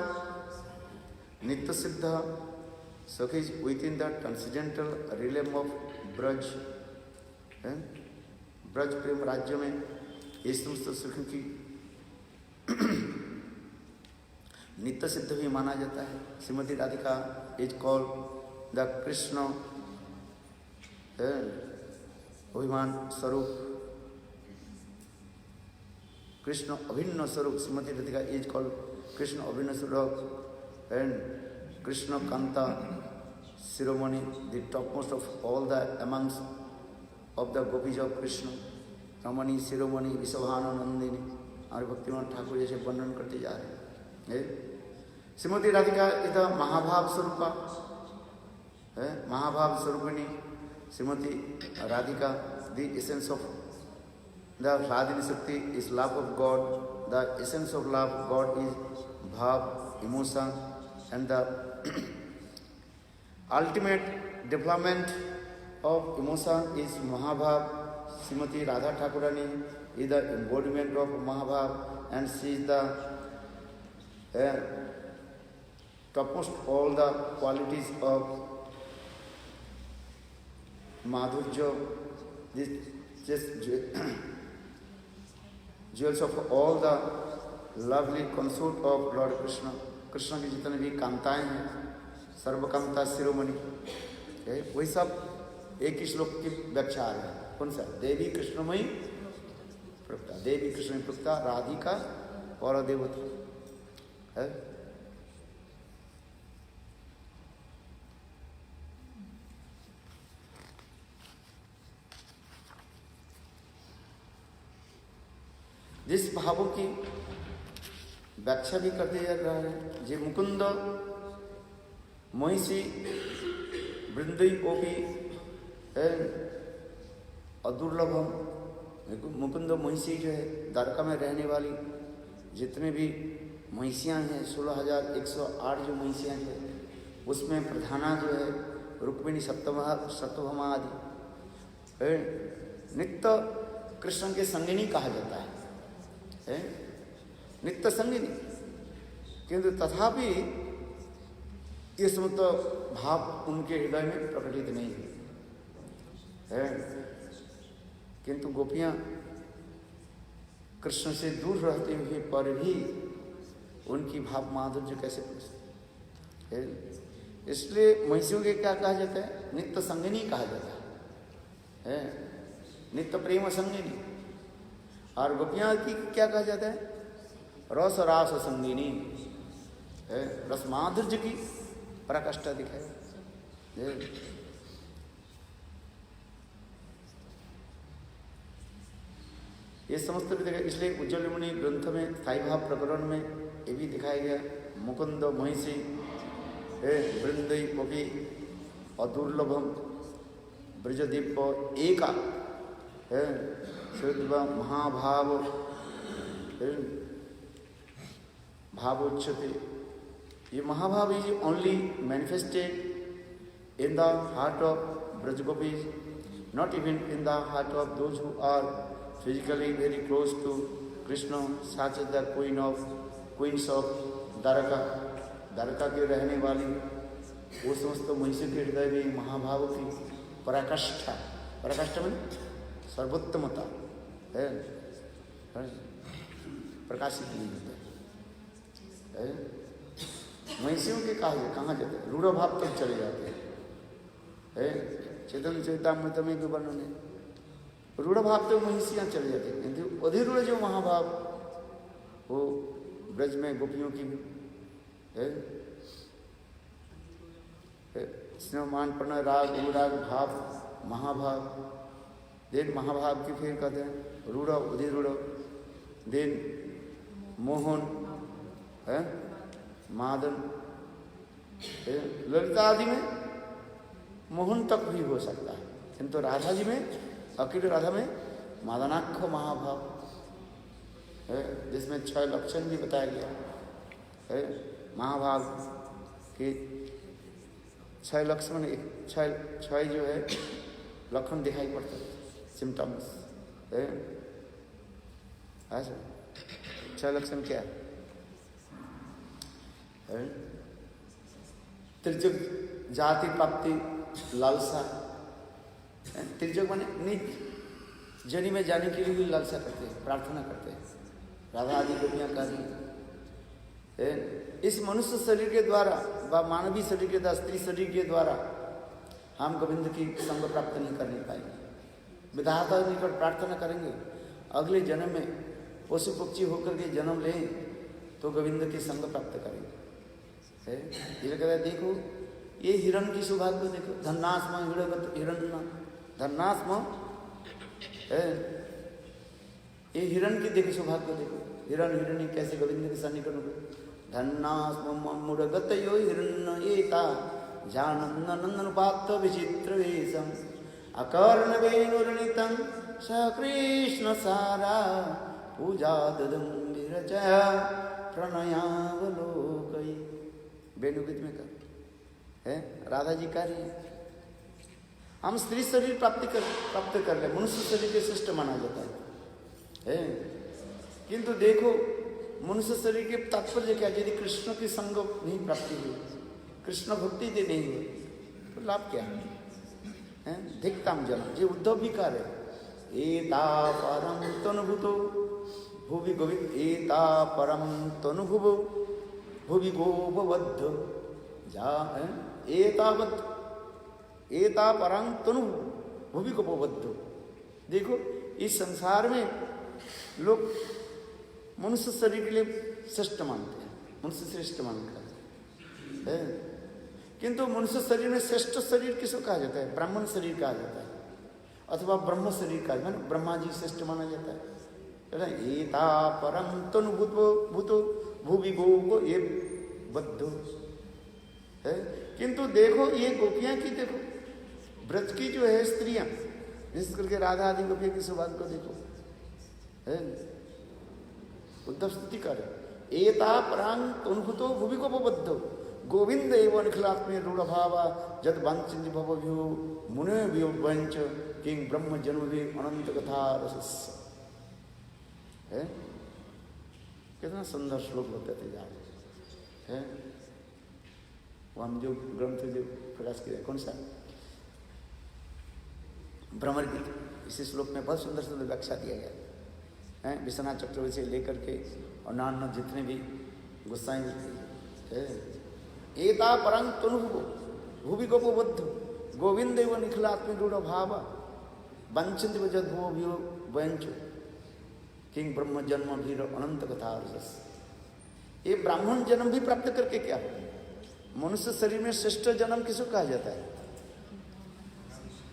Nitya Siddha Sakhis within the transcendental realm of Braj, है? ब्रज प्रेम राज्य में ये समस्त सुख की नित्य सिद्ध भी माना जाता है। Shrimati Radhika is called the Krishna अभिमान स्वरूप, कृष्ण अभिन्न स्वरूप। श्रीमती राधिका इज कॉल्ड कृष्ण अभिन्न स्वरूप and Krishna Kanta Shiromani, the topmost of all the amongst of the gopis of Krishna, रमणी शिरोमणि विश्वभानुनंदिनी। और भक्तिमान ठाकुर जैसे वर्णन करते जा रहे हैं। श्रीमती राधिका इज द महाभाव स्वरूपा है, महाभाव स्वरूपिणी। Shrimati Radhika the essence of the Radhini Shakti is love of God. The essence of love of God is bhav, emotion, and the ultimate development of emotion is Mahabhav. Srimati Radha Thakurani is the embodiment of Mahabhav, and she is the topmost all the qualities of Madhurya. This jewels of all the lovely consort of Lord Krishna. Krishna की जितने भी कांताएं हैं, सर्वकांता शिरोमणि, वही सब एक ही श्लोक की व्याख्या है। कौन सा? देवी कृष्णमयी प्रभुता, देवी कृष्ण प्रभुता, राधिका और देवता है। जिस भावों की व्याख्या भी करते जा रहा है, जे मुकुंद महिषी वृंदई ओपी अदुर्लभम। मुकुंद महिषी जो है द्वारका में रहने वाली जितने भी महिषियाँ हैं, 16,108 जो महिषियाँ हैं, उसमें प्रधाना जो है रुक्मिणी सप्तभमा आदि नित्य कृष्ण के संगिनी कहा जाता है, नित्य संगिनी। किंतु तथापि ये समस्त भाव उनके हृदय में प्रकटित नहीं है। किंतु गोपियां कृष्ण से दूर रहते हुए पर भी उनकी भाव माधुर्य कैसे है। इसलिए महिषियों के क्या कहा जाता है? नित्य संगिनी कहा जाता है, नित्य प्रेम संगिनी। और गोपियां की क्या कहा जाता है? रस रास संगिनी, रस माधुर्य की प्रकाष्ठा दिखाए। ये समस्त भी दिखाया। इसलिए उज्ज्वल मुनि ग्रंथ में स्थायी भाव प्रकरण में ये भी दिखाया गया, मुकुंद महिषी वृंदई कपि अदुर्लभम ब्रजदीप एका महाभाव भावोच्यते। ये महाभाव is only manifested in the heart of Braj gopis, not even in the heart of those who are physically very close to Krishna, such the queens of Dwarka. Dwarka के रहने वाली वो समस्त महिषी के हृदय में महाभाव की पराकाष्ठा, पराकाष्ठा में सर्वोत्तमता है, प्रकाशित नहीं होता है। महिषियों के कहाँ जाते हैं? रूढ़ भाव तक चले जाते हैं। चेतन चेतामृत में भी वर्णन है, रूढ़ भाव तो महिषियाँ चले जाते हैं। किंतु अधिरूढ़ जो महाभाव वो ब्रज में गोपियों की है, स्नेहमान प्रणय राग अनुराग भाव महाभाव। देन महाभाव की फिर कहते हैं रूढ़ अधिरूढ़, देन मोहन है, मादन, ललिता आदि में मोहन तक भी हो सकता है। किंतु राधा जी में, अखिल राधा में मादनाक्ष महाभाव है, जिसमें 6 लक्षण भी बताया गया है। महाभाव के 6 लक्षण, 6 जो है लक्षण दिखाई पड़ते हैं, सिम्टम्स है। ऐसा 6 लक्षण क्या है? त्रिजुग जाति प्राप्ति लालसा तिर्यक माने नीच जनी में जाने के लिए भी लालसा करते हैं, प्रार्थना करते हैं। राधा आदि गोपियाँ कार्य इस मनुष्य शरीर के द्वारा व मानवीय शरीर के द्वारा, स्त्री शरीर के द्वारा हम गोविंद की संग प्राप्त नहीं करने पाएंगे। विधाता निकट प्रार्थना करेंगे अगले जन्म में पशु पक्षी होकर के जन्म लें तो गोविंद की संग प्राप्त करेंगे। ये कहता है देखो ये हिरण की सौभाग्य देखो, धन्नास्म हिरण्य धन्नास्म ये हिरण की देखो सौभाग्य देखो, हिरण हिरण्य कैसे गोविंद के सन्निकट हो। धन्नास्म मुरगत यो हिरण्य एता जानन्न नंदनुपात विचित्र वेशम अकर्ण वेणुरणितं स कृष्ण सारा पूजा ददम्बिरच प्रणयावलोकई। वेणुगीत में कर है राधा जी का रही है। हम स्त्री शरीर प्राप्त कर ले, मनुष्य शरीर के श्रेष्ठ माना जाता है। किंतु देखो मनुष्य शरीर के तात्पर्य क्या, यदि कृष्ण की संग नहीं प्राप्ति हुई, कृष्ण भक्ति दे नहीं हुई तो लाभ क्या है? धिक्ताम जन्म ये उद्धव भी कह रहे एता परम तनुभूतो भुवि गोविंद एता परम तनुभुवो भुवि गोपबद्ध जा एता परम तनु भुवि गोपबद्ध। देखो इस संसार में लोग मनुष्य शरीर के लिए श्रेष्ठ मानते हैं, मनुष्य श्रेष्ठ मानता है। किंतु मनुष्य शरीर में श्रेष्ठ शरीर किसको कहा जाता है? ब्राह्मण शरीर कहा जाता है अथवा ब्रह्म शरीर कहा जाता है। ब्रह्मा जी श्रेष्ठ माना जाता है। एता परम तनु भूतो भूवि गोपो ये बद्धो है। किंतु देखो ये गोपियां की देखो, ब्रज की जो है स्त्रियां, विशेष करके राधा आदि गोपियां की सौभाग्य को देखो है। उद्धव स्तुति कर एता परांग तनुभूतो भुवि गोपबद्धो गोविंद एवं निखिलात्मे रूढ़ भावा जद वांछित भवभ्यो मुने विवंच किंग ब्रह्म जन्म भी अनंत कथा रस है। कितना सुंदर श्लोक बताते जा रहे हैं। वो हम जो ग्रंथ जो प्रकाश किया कौन सा भ्रमर गीत, इसी श्लोक में बहुत सुंदर सुंदर व्याख्या दिया गया है। विश्वनाथ चक्रवर्ती से लेकर के और नाना जितने भी गुस्साएं एता परंग तनुभुवो भुवि गोपबद्ध गोविंद एवं निखिलात्मे रूढ़ भावा वंचित जद्भो भ्यो वंचो किंग ब्रह्म जन्म भीर अनंत कथा रस। ये ब्राह्मण जन्म भी प्राप्त करके क्या हो? मनुष्य शरीर में श्रेष्ठ जन्म किसको कहा जाता है?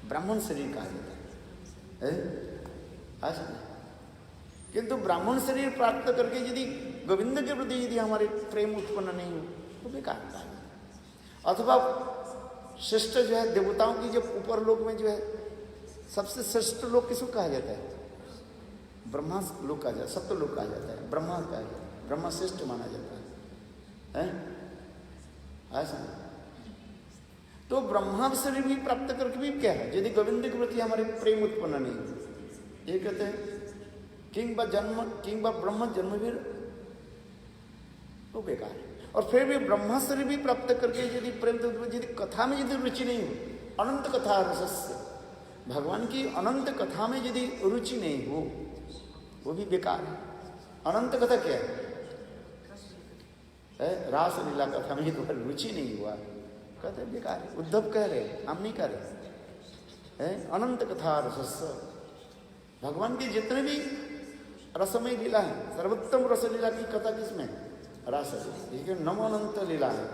ब्राह्मण शरीर कहा जाता है। किंतु ब्राह्मण शरीर प्राप्त करके यदि गोविंद के प्रति यदि हमारे प्रेम उत्पन्न नहीं हो तो बेकार है। अथवा श्रेष्ठ जो है देवताओं की जो ऊपर लोक में जो है सबसे श्रेष्ठ लोक किसको कहा जाता है? ब्रह्मा लोक कहा जाता है, सत्य लोक कहा जाता है, ब्रह्मा कहा जाता है, ब्रह्मा श्रेष्ठ माना जाता है। ऐसा तो ब्रह्मा शरीर भी प्राप्त करके भी क्या है यदि गोविंद के प्रति हमारे प्रेम उत्पन्न नहीं हो? ये कहते हैं किंग बा ब्रह्म जन्म भी तो बेकार है। और फिर भी ब्रह्मा शरीर भी प्राप्त करके यदि प्रेम यदि कथा में यदि रुचि नहीं हो, अनंत कथा रसस्य भगवान की अनंत कथा में यदि रुचि नहीं हो वो भी बेकार है। अनंत कथा क्या है? रास लीला कथा में तो रुचि नहीं हुआ कहते बेकार है। उद्धव कह रहे हम नहीं कह रहे। अनंत कथा रसस्य भगवान की जितने भी रसमय लीला है, सर्वोत्तम रस लीला की कथा किसमें? रास लीला। नमोअनंत लीला है।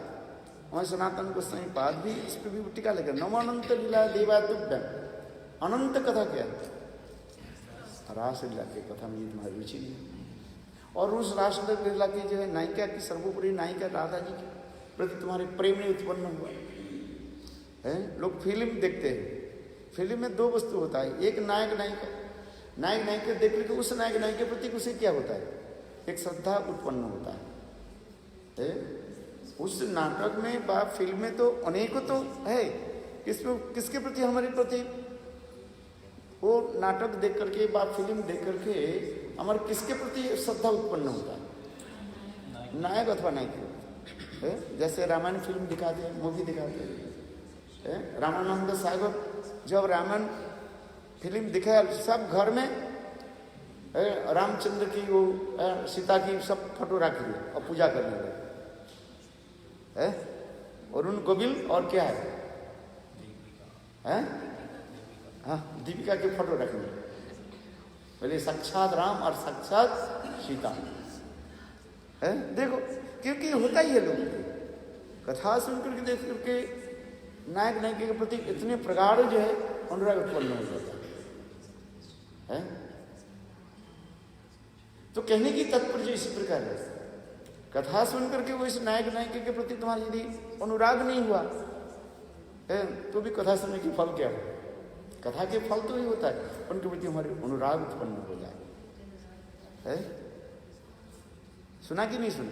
वहां सनातन गोस्वामी पाद भी इस पर भी टीका लेकर नमोअनंत लीला देवादुभ्यम। अनंत कथा क्या है? रास लीला की कथा में तुम्हारी रुचि नहीं। और उस रास लीला की जो है नायिका की सर्वोपरि नायिका राधा जी के प्रति तुम्हारे प्रेम नहीं उत्पन्न हुआ है। लोग फिल्म देखते हैं, फिल्म में दो वस्तु होता है, एक नायक नायिका। नायक नायिका देख के उस नायक नायिका के प्रति उसे क्या होता है? एक श्रद्धा उत्पन्न होता है। उस नाटक में बा फिल्म में तो अनेकों तो है, किसके प्रति हमारे प्रति वो नाटक देख करके बा फिल्म देख करके हमारे किसके प्रति श्रद्धा उत्पन्न होता है? नायक अथवा नायिका। जैसे रामायण फिल्म दिखाते हैं, मूवी दिखाते हैं, रामानंद सागर जब रामायण फिल्म दिखाया सब घर में रामचंद्र की वो सीता की सब फोटो रख ली और पूजा करने लगे। अरुण गोविल और क्या है हाँ दीपिका की फोटो रख ली। बोले साक्षात राम और साक्षात सीता है। देखो क्योंकि होता ही है लोग कथा सुनकर के देख करके नायक नायिका के प्रति इतने प्रगाढ़ जो है अनुराग उत्पन्न हो जाता है। तो कहने की तात्पर्य इसी प्रकार है, कथा सुनकर के वो इस नायक नायिका के प्रति तुम्हारा यदि अनुराग नहीं हुआ है तो भी कथा सुनने की फल क्या है? कथा के फल तो ही होता है उनके प्रति हमारे अनुराग उत्पन्न हो जाए है। सुना कि नहीं सुना?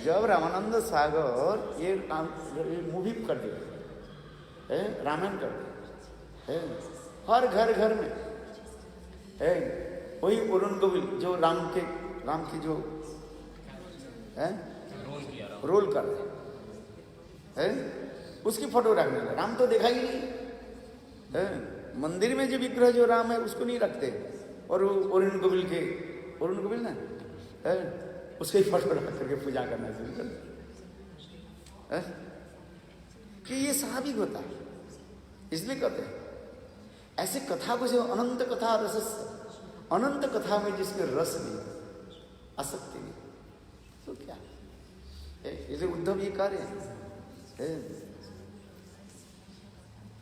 जब रामानंद सागर ये मूवी कर दिया रामायण कर दिया हर घर घर में है वही अरुण गोविल जो राम की जो है रोल कर रहे है उसकी फोटो रखने लगे। राम तो देखा ही नहीं है। मंदिर में जो विग्रह जो राम है उसको नहीं रखते और अरुण गोविल ना है उसके फोटो रख करके पूजा करना शुरू कर कि ये स्वाभाविक होता है। इसलिए कहते हैं ऐसे कथा को जो अनंत कथा रस अनंत कथा में जिसमें रस नहीं आसक्ति नहीं तो क्या इसलिए उद्धव ये कार्य है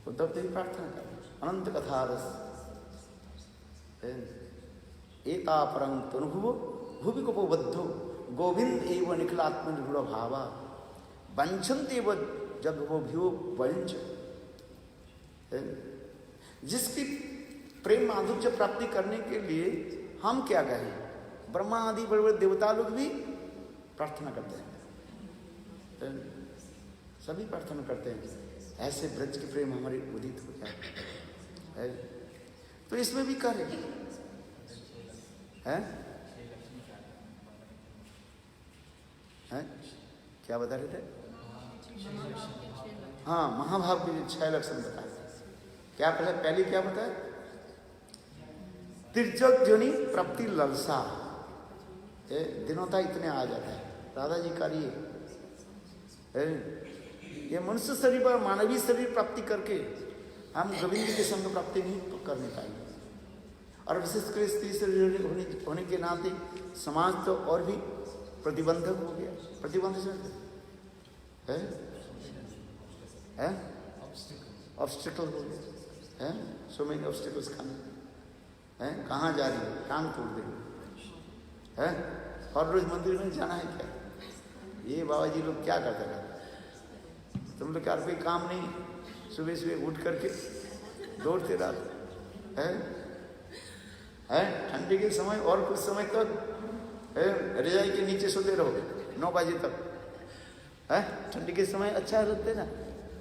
उद्धव तो प्रार्थना कर अनंत कथा रस एता परं तनुभुवो भूवि कोपबद्धो गोविंद एव निखिलात्मनिर्गुण भावा वंचन्ते एव जब वो भ्यो वंच। जिसकी प्रेम माधुर्य प्राप्ति करने के लिए हम क्या कहें, ब्रह्मा आदि बड़े बड़े देवता लोग भी प्रार्थना करते हैं, सभी प्रार्थना करते हैं ऐसे ब्रज के प्रेम हमारे उदित हो जाए। तो इसमें भी कार्य है क्या बता रहे थे? हाँ महाभाव के 6 लक्षण बताए। क्या पहले क्या बताया? तिर्यक जोनि प्राप्ति ललसा दिनोता इतने आ जाता है। राधा जी का ये मनुष्य शरीर पर मानवीय शरीर प्राप्ति करके हम गोविंद के संग प्राप्ति नहीं करने पाएंगे। और विशेषकर स्त्री शरीर होने के नाते समाज तो और भी प्रतिबंधक हो गया। प्रतिबंध है ऑब्स्टिकल हो गया है। सो मेनी ऑब्स्टिकल्स कमिंग है। कहाँ जा रही है? टांग तोड़ देंगे है। हर रोज मंदिर में जाना है क्या? ये बाबा जी लोग क्या करते रहते? तुम लोग क्या कोई काम नहीं? सुबह सुबह उठ करके दौड़ते रहते है ठंडी के समय और कुछ समय तक रजाई के नीचे सोते रहो 9 बजे तक है। ठंडी के समय अच्छा रहते ना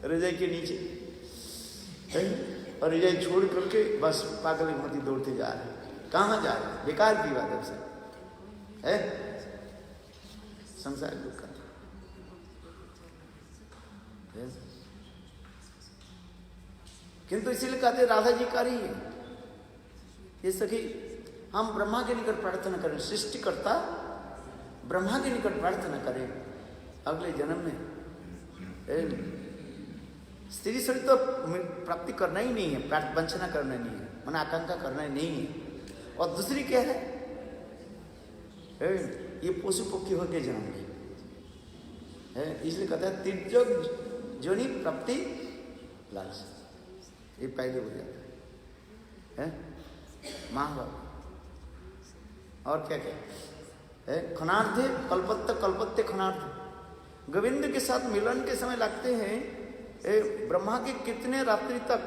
रजाई के नीचे और रजाई छोड़ करके बस पागल की भांति दौड़ते जा रहे। कहाँ जा रहे? बेकार की बात है संसार दुख का। किंतु इसीलिए कहते राधा जी का रही है ये सखी हम ब्रह्मा के निकट प्रार्थना करें। सृष्टिकर्ता ब्रह्मा के निकट प्रार्थना करें अगले जन्म में स्त्री शरीर तो प्राप्ति करना ही नहीं है, वंचना करना नहीं है, मन आकांक्षा करना नहीं है। और दूसरी क्या है ये पशु पक्षी होकर जन्म है। इसलिए कहता है तिर्यक जोनि प्राप्ति लालसा। ये पहले हो जाता है महाभारत। और क्या क्या है? खनार्थे कल्पत्ते खनार्थ। गोविंद के साथ मिलन के समय लगते हैं ब्रह्मा के कितने रात्रि तक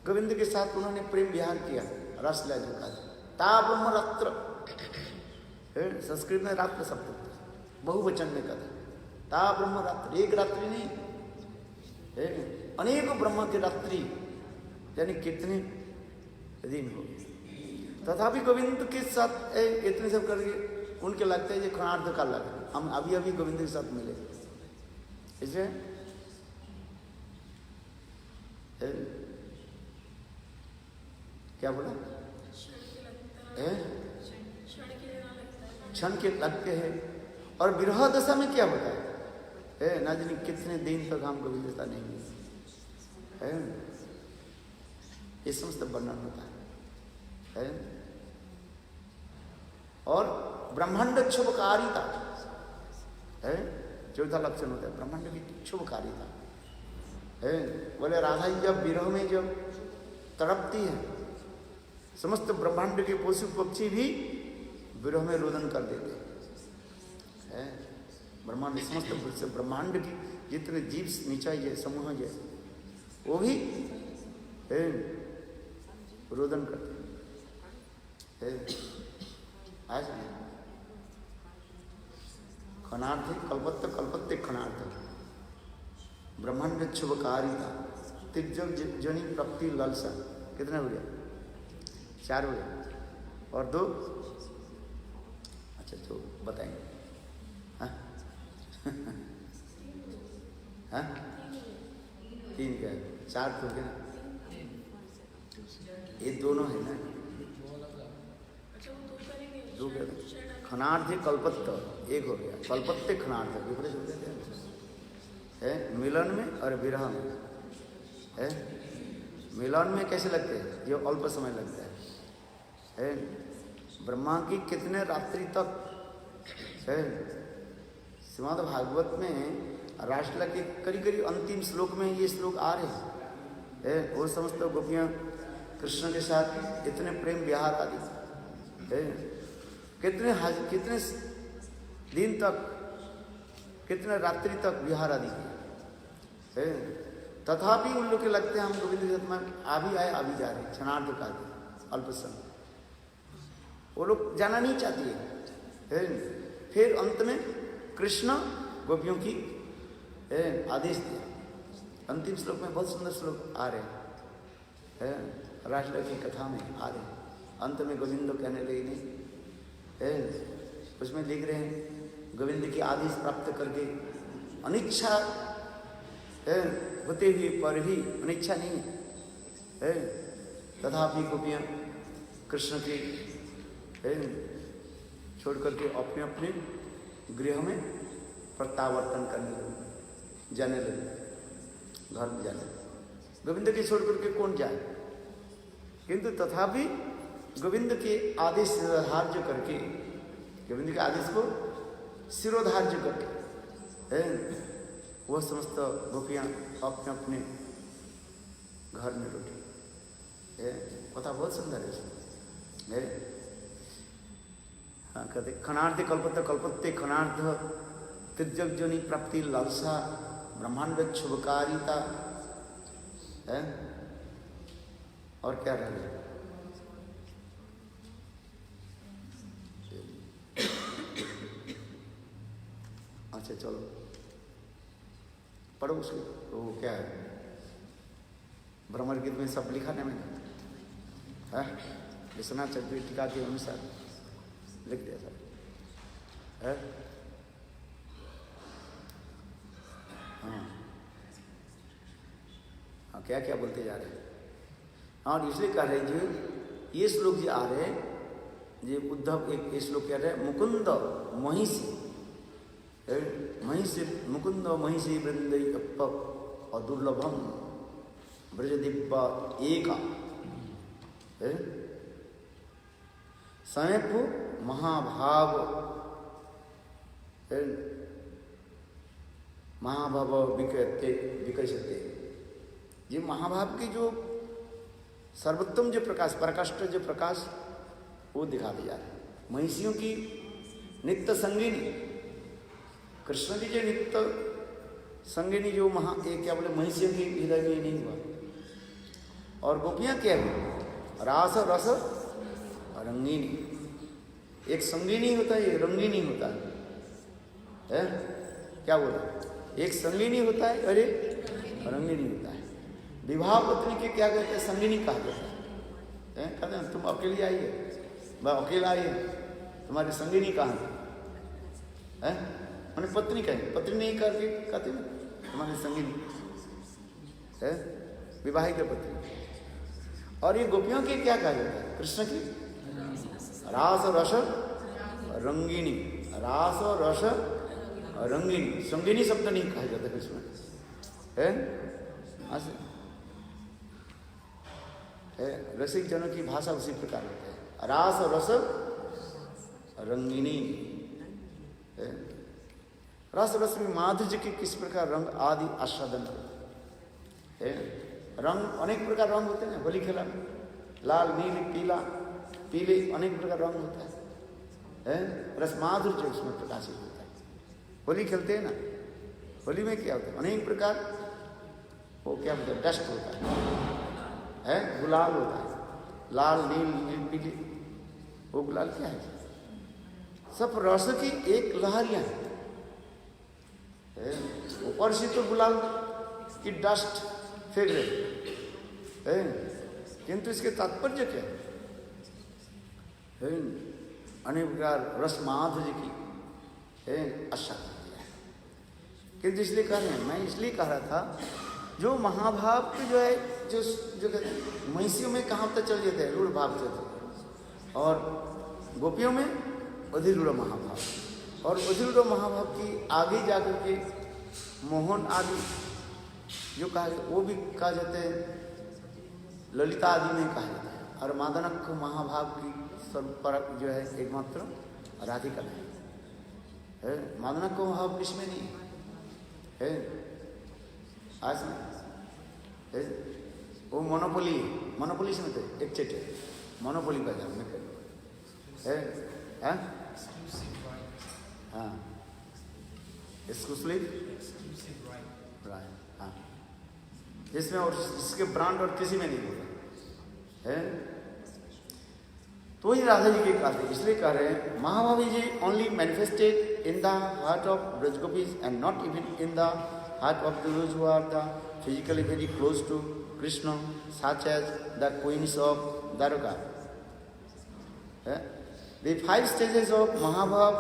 गोविंद के साथ उन्होंने प्रेम विहार किया। रस ला झुका ता ब्रह्म रात्र। संस्कृत में रात्र शब्द बहुवचन में कहते ता ब्रह्म रात्र। एक रात्रि नहीं अनेक ब्रह्मा की रात्रि यानी कितने दिन हो। तथापि गोविंद के साथ इतने सब करके उनके लगते हैं ये खनार्थ का लगे। हम अभी अभी गोविंद के साथ मिले क्या बोला? क्षण के लगते हैं। और विरह दशा में क्या होता है? ना जाने कितने दिन तक हम गोविंदता नहीं है। ये समस्त वर्णन होता है। और ब्रह्मांड शुभकारिता है, चौथा लक्षण होता है ब्रह्मांड की शुभकारिता है। बोले राधा जी जब विरह में जब तड़पती है, समस्त ब्रह्मांड के पशु पक्षी भी विरह में रोदन कर देते हैं। ब्रह्मांड, समस्त ब्रह्मांड की जितने जीव निचाई है, समूह है, वो भी रोदन करते हैं। आज खनार्थ कल्पत्त कल्पत्ते खनार्थ ब्रह्मांड शुभकारिता तिर्जग जनी प्राप्ति लालसा। कितना हो गया? 4 हो गया। और 2? अच्छा तो बताएंगे। हाँ हाँ 3 क्या है? 4 तो क्या? ये दोनों है ना, 2 क्या? खनार्थ कल्पत्त 1 हो गया, कल्पत्ते खनार्थ विपरीत हो गया है। मिलन में और विरह में है। मिलन में कैसे लगते हैं? ये अल्प समय लगता है। ब्रह्मा की कितने रात्रि तक है। श्रीमद् भागवत में रासलीला के करीब करीब अंतिम श्लोक में ये श्लोक आ रहे हैं। वो समस्त गोपियाँ कृष्ण के साथ इतने प्रेम विहार आदि है, कितने दिन तक, कितने रात्रि तक विहार आदि है। तथापि उन लोग के लगते हैं हम गोविंद के साथ में आ भी आए, आ भी जा रहे, क्षणार्थ का अल्प समय। वो लोग जाना नहीं चाहती है। फिर अंत में कृष्ण गोपियों की आदेश दिया। अंतिम श्लोक में बहुत सुंदर श्लोक आ रहे हैं, रासलीला की कथा में आ रहे हैं। अंत में गोविंद कहने लगे नहीं, उसमें लिख रहे हैं गोविंद की आदेश प्राप्त करके अनिच्छा होते हुए पर भी अनिच्छा नहीं है, तथापि गोपियाँ कृष्ण के छोड़ करके अपने अपने गृह में प्रत्यावर्तन करने लगे, जाने लगे, घर में जाने लगे। गोविंद के छोड़ करके कौन जाए? किंतु तथापि गोविंद के आदेश सिरोधार्य करके, गोविंद के आदेश को सिरोधार्य करके वह समस्त गोपियाँ अपने अपने घर में लौटी। कथा बहुत सुंदर है। हाँ कहते खनार्थ कल्पत्ते कल्पत्ते खनार्थ तिर्जग जनी प्राप्ति लालसा ब्रह्मांड शुभकारिता है। और क्या रह गया? अच्छा चलो पढ़ो उसको, वो क्या है? भ्रमर गीत में सब लिखा है मैंने, विश्वनाथ चक्रवर्ती टीका के अनुसार लिख दिया सर। हाँ क्या क्या बोलते जा रहे हैं। और इसलिए कह रहे जो ये श्लोक जो आ रहे हैं, ये उद्धव एक श्लोक कह रहे हैं, मुकुंद महिषी महिषी मुकुंद महिषी वृंदई अदुर्लभम ब्रजदिव्य एका समेप महाभाव महाभाव विकसते। ये महाभाव की जो सर्वोत्तम जो प्रकाश, प्रकाष्ठ जो प्रकाश, वो दिखाते जा रहे हैं। महिषियों की नित्य संगिनी, कृष्ण की जो नित्य संगिनी जो क्या बोले, महिषियों की हृदय में नहीं हुआ। और गोपियाँ क्या है? रास रस रंगीनी। एक संगीनी होता है, एक रंगीनी होता है। क्या बोला? एक संगीनी होता है और एक रंगीनी होता है। विवाह पत्नी के क्या कहते हैं? संगीनी कहा जाता है। कहते हैं तुम अकेली आई है, मैं अकेला आई है, तुम्हारी संगीनी कहाँ है? मैंने पत्नी कहें, पत्नी नहीं करके कहते ना तुम्हारी संगीनी है, विवाहित पत्नी। और ये गोपियों के क्या कहा जाता है? कृष्ण की रास और रस रंगिनी, रास और रस रंगिनी, संगिनी शब्द नहीं कहा जाता कृष्ण है, रसिक जनों की भाषा उसी प्रकार होती है। रास और रस रंगिनी है। रस रस में माधुर्य के किस प्रकार रंग आदि आस्वादन है। रंग अनेक प्रकार रंग होते हैं होली खेला में, लाल नील पीला पीले अनेक प्रकार रंग होता है। रस माधुर्य उसमें प्रकाशित होता है। होली खेलते हैं ना, होली में क्या होता है? अनेक प्रकार वो क्या होता है? डस्ट होता है, गुलाल होता है, लाल नील नील पीले। वो गुलाल क्या है? सब रस की एक लहरियां है। ऊपर से तो गुलाल की डस्ट फेंक रहे, किंतु इसके तात्पर्य क्या है? अनेक प्रकार रस माधुर्य की आशा किया है। किंतु इसलिए कह रहे हैं, मैं इसलिए कह रहा था जो महाभाव के जो है जो महिषियों में कहाँ तक चल जाते हैं रूढ़ भाव से, और गोपियों में अधिरूढ़ महाभाव, और अधिरूढ़ महाभाव की आगे जाकर के मोहन आदि जो कहा वो भी कहा जाते हैं, ललिता आदि में कहा जाता है। और मादनक महाभाव की सर्वपरक जो है एकमात्र राधिका है। मादनक महाभाव किसमें नहीं है? आज है वो मोनोपोली से मतलब एक चेट मोनोपोली का जान में है। हाँ एक्सक्लूसिव राइट, हाँ जिसमें और इसके ब्रांड और किसी में नहीं होता है। तो ही राधा जी के कहते, इसलिए कह रहे हैं महाभावी जी only manifested in the heart of Braj gopis and not even in the heart of those who are the physically very close to Krishna, such as the queens of Dwarka. The 5 stages of Mahabhav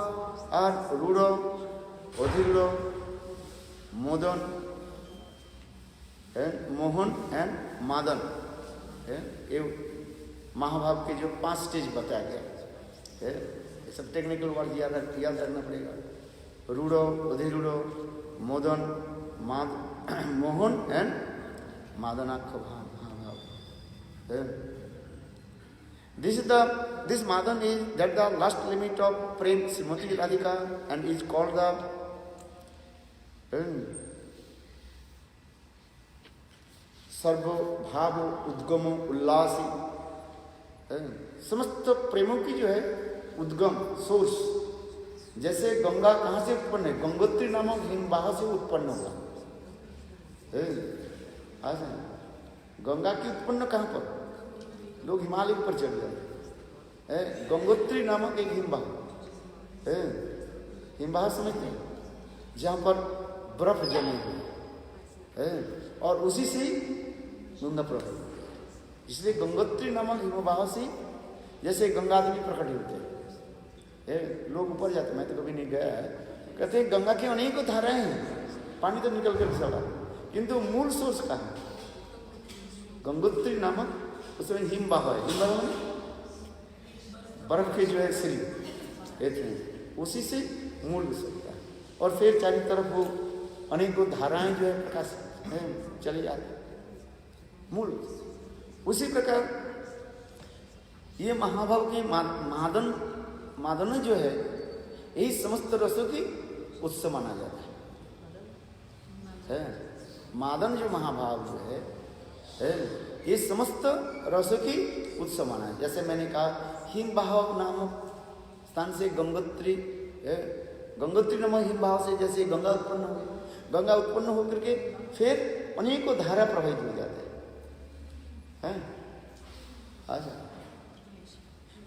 are Rudha, Adhirudha, Modan, and Mohan and Madan. ये महाभाव के जो 5 स्टेज बताया गया है, ये सब टेक्निकल वर्ड याद रखना पड़ेगा। रूढ़ो, अधिरूढ़ो, मोदन, मोहन एंड मादनाक्ष भाव। This Madan is that the last limit of Prem Srimati Radhika and is called the सर्व भाव उद्गम उल्लासी। समस्त प्रेमों की जो है उद्गम सोर्स, जैसे गंगा कहाँ से उत्पन्न है? गंगोत्री नामक हिमवाह से उत्पन्न हुआ। गंगा की उत्पन्न कहाँ पर? लोग हिमालय पर चढ़ जाते हैं। गंगोत्री नामक एक हिमवाह, हिमवाह समझते हैं, जहाँ पर बर्फ जमे हुए, और उसी से गंगा प्रकट होती है। इसलिए गंगोत्री नामक हिमवाह से जैसे गंगा देवी प्रकट होते हैं। लोग ऊपर जाते, मैं तो कभी नहीं गया है, कहते हैं गंगा की अनेकों धाराएं हैं, पानी तो निकल कर चला, किंतु मूल सोर्स कहाँ है? गंगोत्री नामक उसमें हिमवाह है। हिमवाह में बर्फ के जो है सिरी, उसी से मूल सकता है। और फिर चारों तरफ वो अनेकों धाराएं जो है प्रकाश चले जाते मूल। उसी प्रकार ये महाभाव के मादन जो है, यही समस्त रसों की उत्स माना जाता है। मादन जो महाभाव जो है ये समस्त रसों की उत्स माना है। जैसे मैंने कहा हिमवाह नामक स्थान से गंगोत्री, गंगोत्री नामक हिमवाह से जैसे गंगा उत्पन्न हो गई, गंगा उत्पन्न होकर के फिर अनेकों धारा प्रवाहित हो जाते हैं। अच्छा,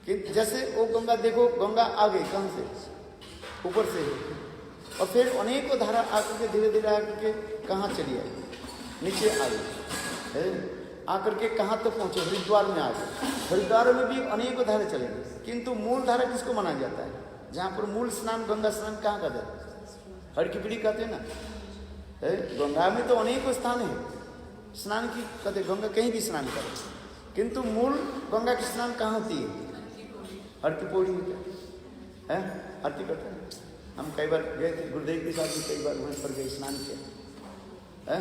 कि जैसे वो गंगा देखो, गंगा आ गई कहाँ से? ऊपर से, और फिर अनेकों धारा आकर के धीरे धीरे आकर के कहाँ चली आई? नीचे आई, आकर के कहाँ तक पहुँचे? हरिद्वार में आ गए। हरिद्वार में भी अनेकों धारा चले गए, किंतु मूल धारा किसको माना जाता है? जहाँ पर मूल स्नान गंगा स्नान कहाँ का जाता है? हरकिपड़ी कहते हैं ना, गंगा में तो अनेकों स्थान है स्नान की, कहते गंगा कहीं भी स्नान करे, किंतु मूल गंगा की स्नान कहाँ होती है? आरती पौड़ी होता है, आरती करते हैं। हम कई बार गए थे गुरुदेव के साथ भी, कई बार वहीं पर गए, स्नान किया है।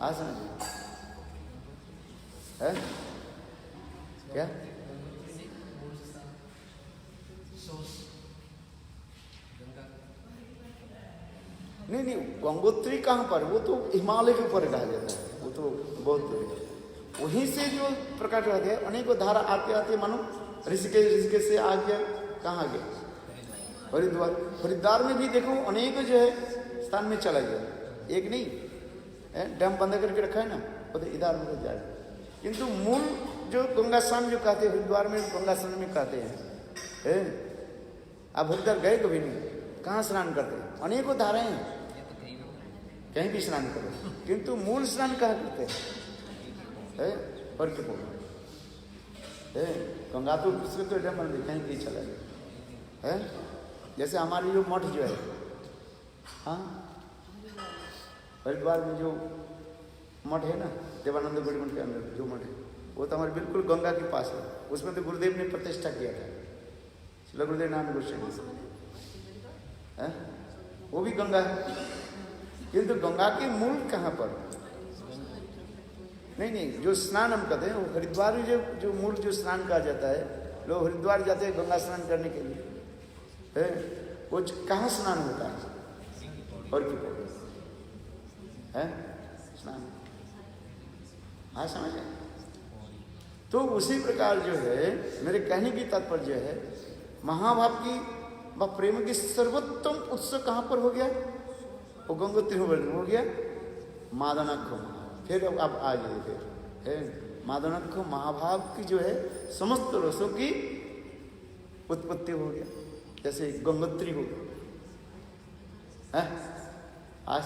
आज समझिए है क्या? नहीं नहीं, गंगोत्री कहाँ पर? वो तो हिमालय के ऊपर कहा जाता है, वो तो बहुत वहीं से जो प्रकट रहते हैं। अनेकों धारा आते आते मानो ऋषिकेश से आ गया, कहाँ गया? हरिद्वार। हरिद्वार में भी देखो अनेक जो है स्थान में चला गया, एक नहीं है, डैम बंद करके रखा है ना, वो तो इधर उधर जा रहा है। किंतु मूल जो गंगा स्नान जो कहते हैं, हरिद्वार में गंगा स्नान में कहते हैं। आप हरिद्वार गए कभी नहीं? कहाँ स्नान करते हैं? अनेकों धाराएं हैं, कहीं भी स्नान करो, किंतु मूल स्नान कहाँ करते हैं? और क्या बोलो गंगा तो उसके तो डैम बंद कहीं भी चला गया है। जैसे हमारी जो मठ जो है, हाँ हरिद्वार में जो मठ है ना, देवानंद गढ़ी मठ के अंदर जो मठ है, वो तो हमारे बिल्कुल गंगा के पास है। उसमें तो गुरुदेव ने प्रतिष्ठा किया था, श्री गुरुदेव नाम गोस्वामी, वो भी गंगा है। किंतु गंगा के मूल कहाँ पर? नहीं, जो स्नान हम कहते हैं वो हरिद्वार में जो मूल जो स्नान कहा जाता है, लोग हरिद्वार जाते हैं गंगा स्नान करने के लिए, है वो कहाँ स्नान होता है? और क्यों है स्नान? हाँ समझे? तो उसी प्रकार जो है मेरे कहने की तात्पर्य है, महाभाव की व प्रेम की सर्वोत्तम उत्सव कहाँ पर हो गया? वो गंगोत्री हो गया मादनाख्य। फिर अब आ गए फिर है मादनाख्य महाभाव की जो है समस्त रसों की उत्पत्ति हो गया, जैसे गंगोत्री हो गया। आज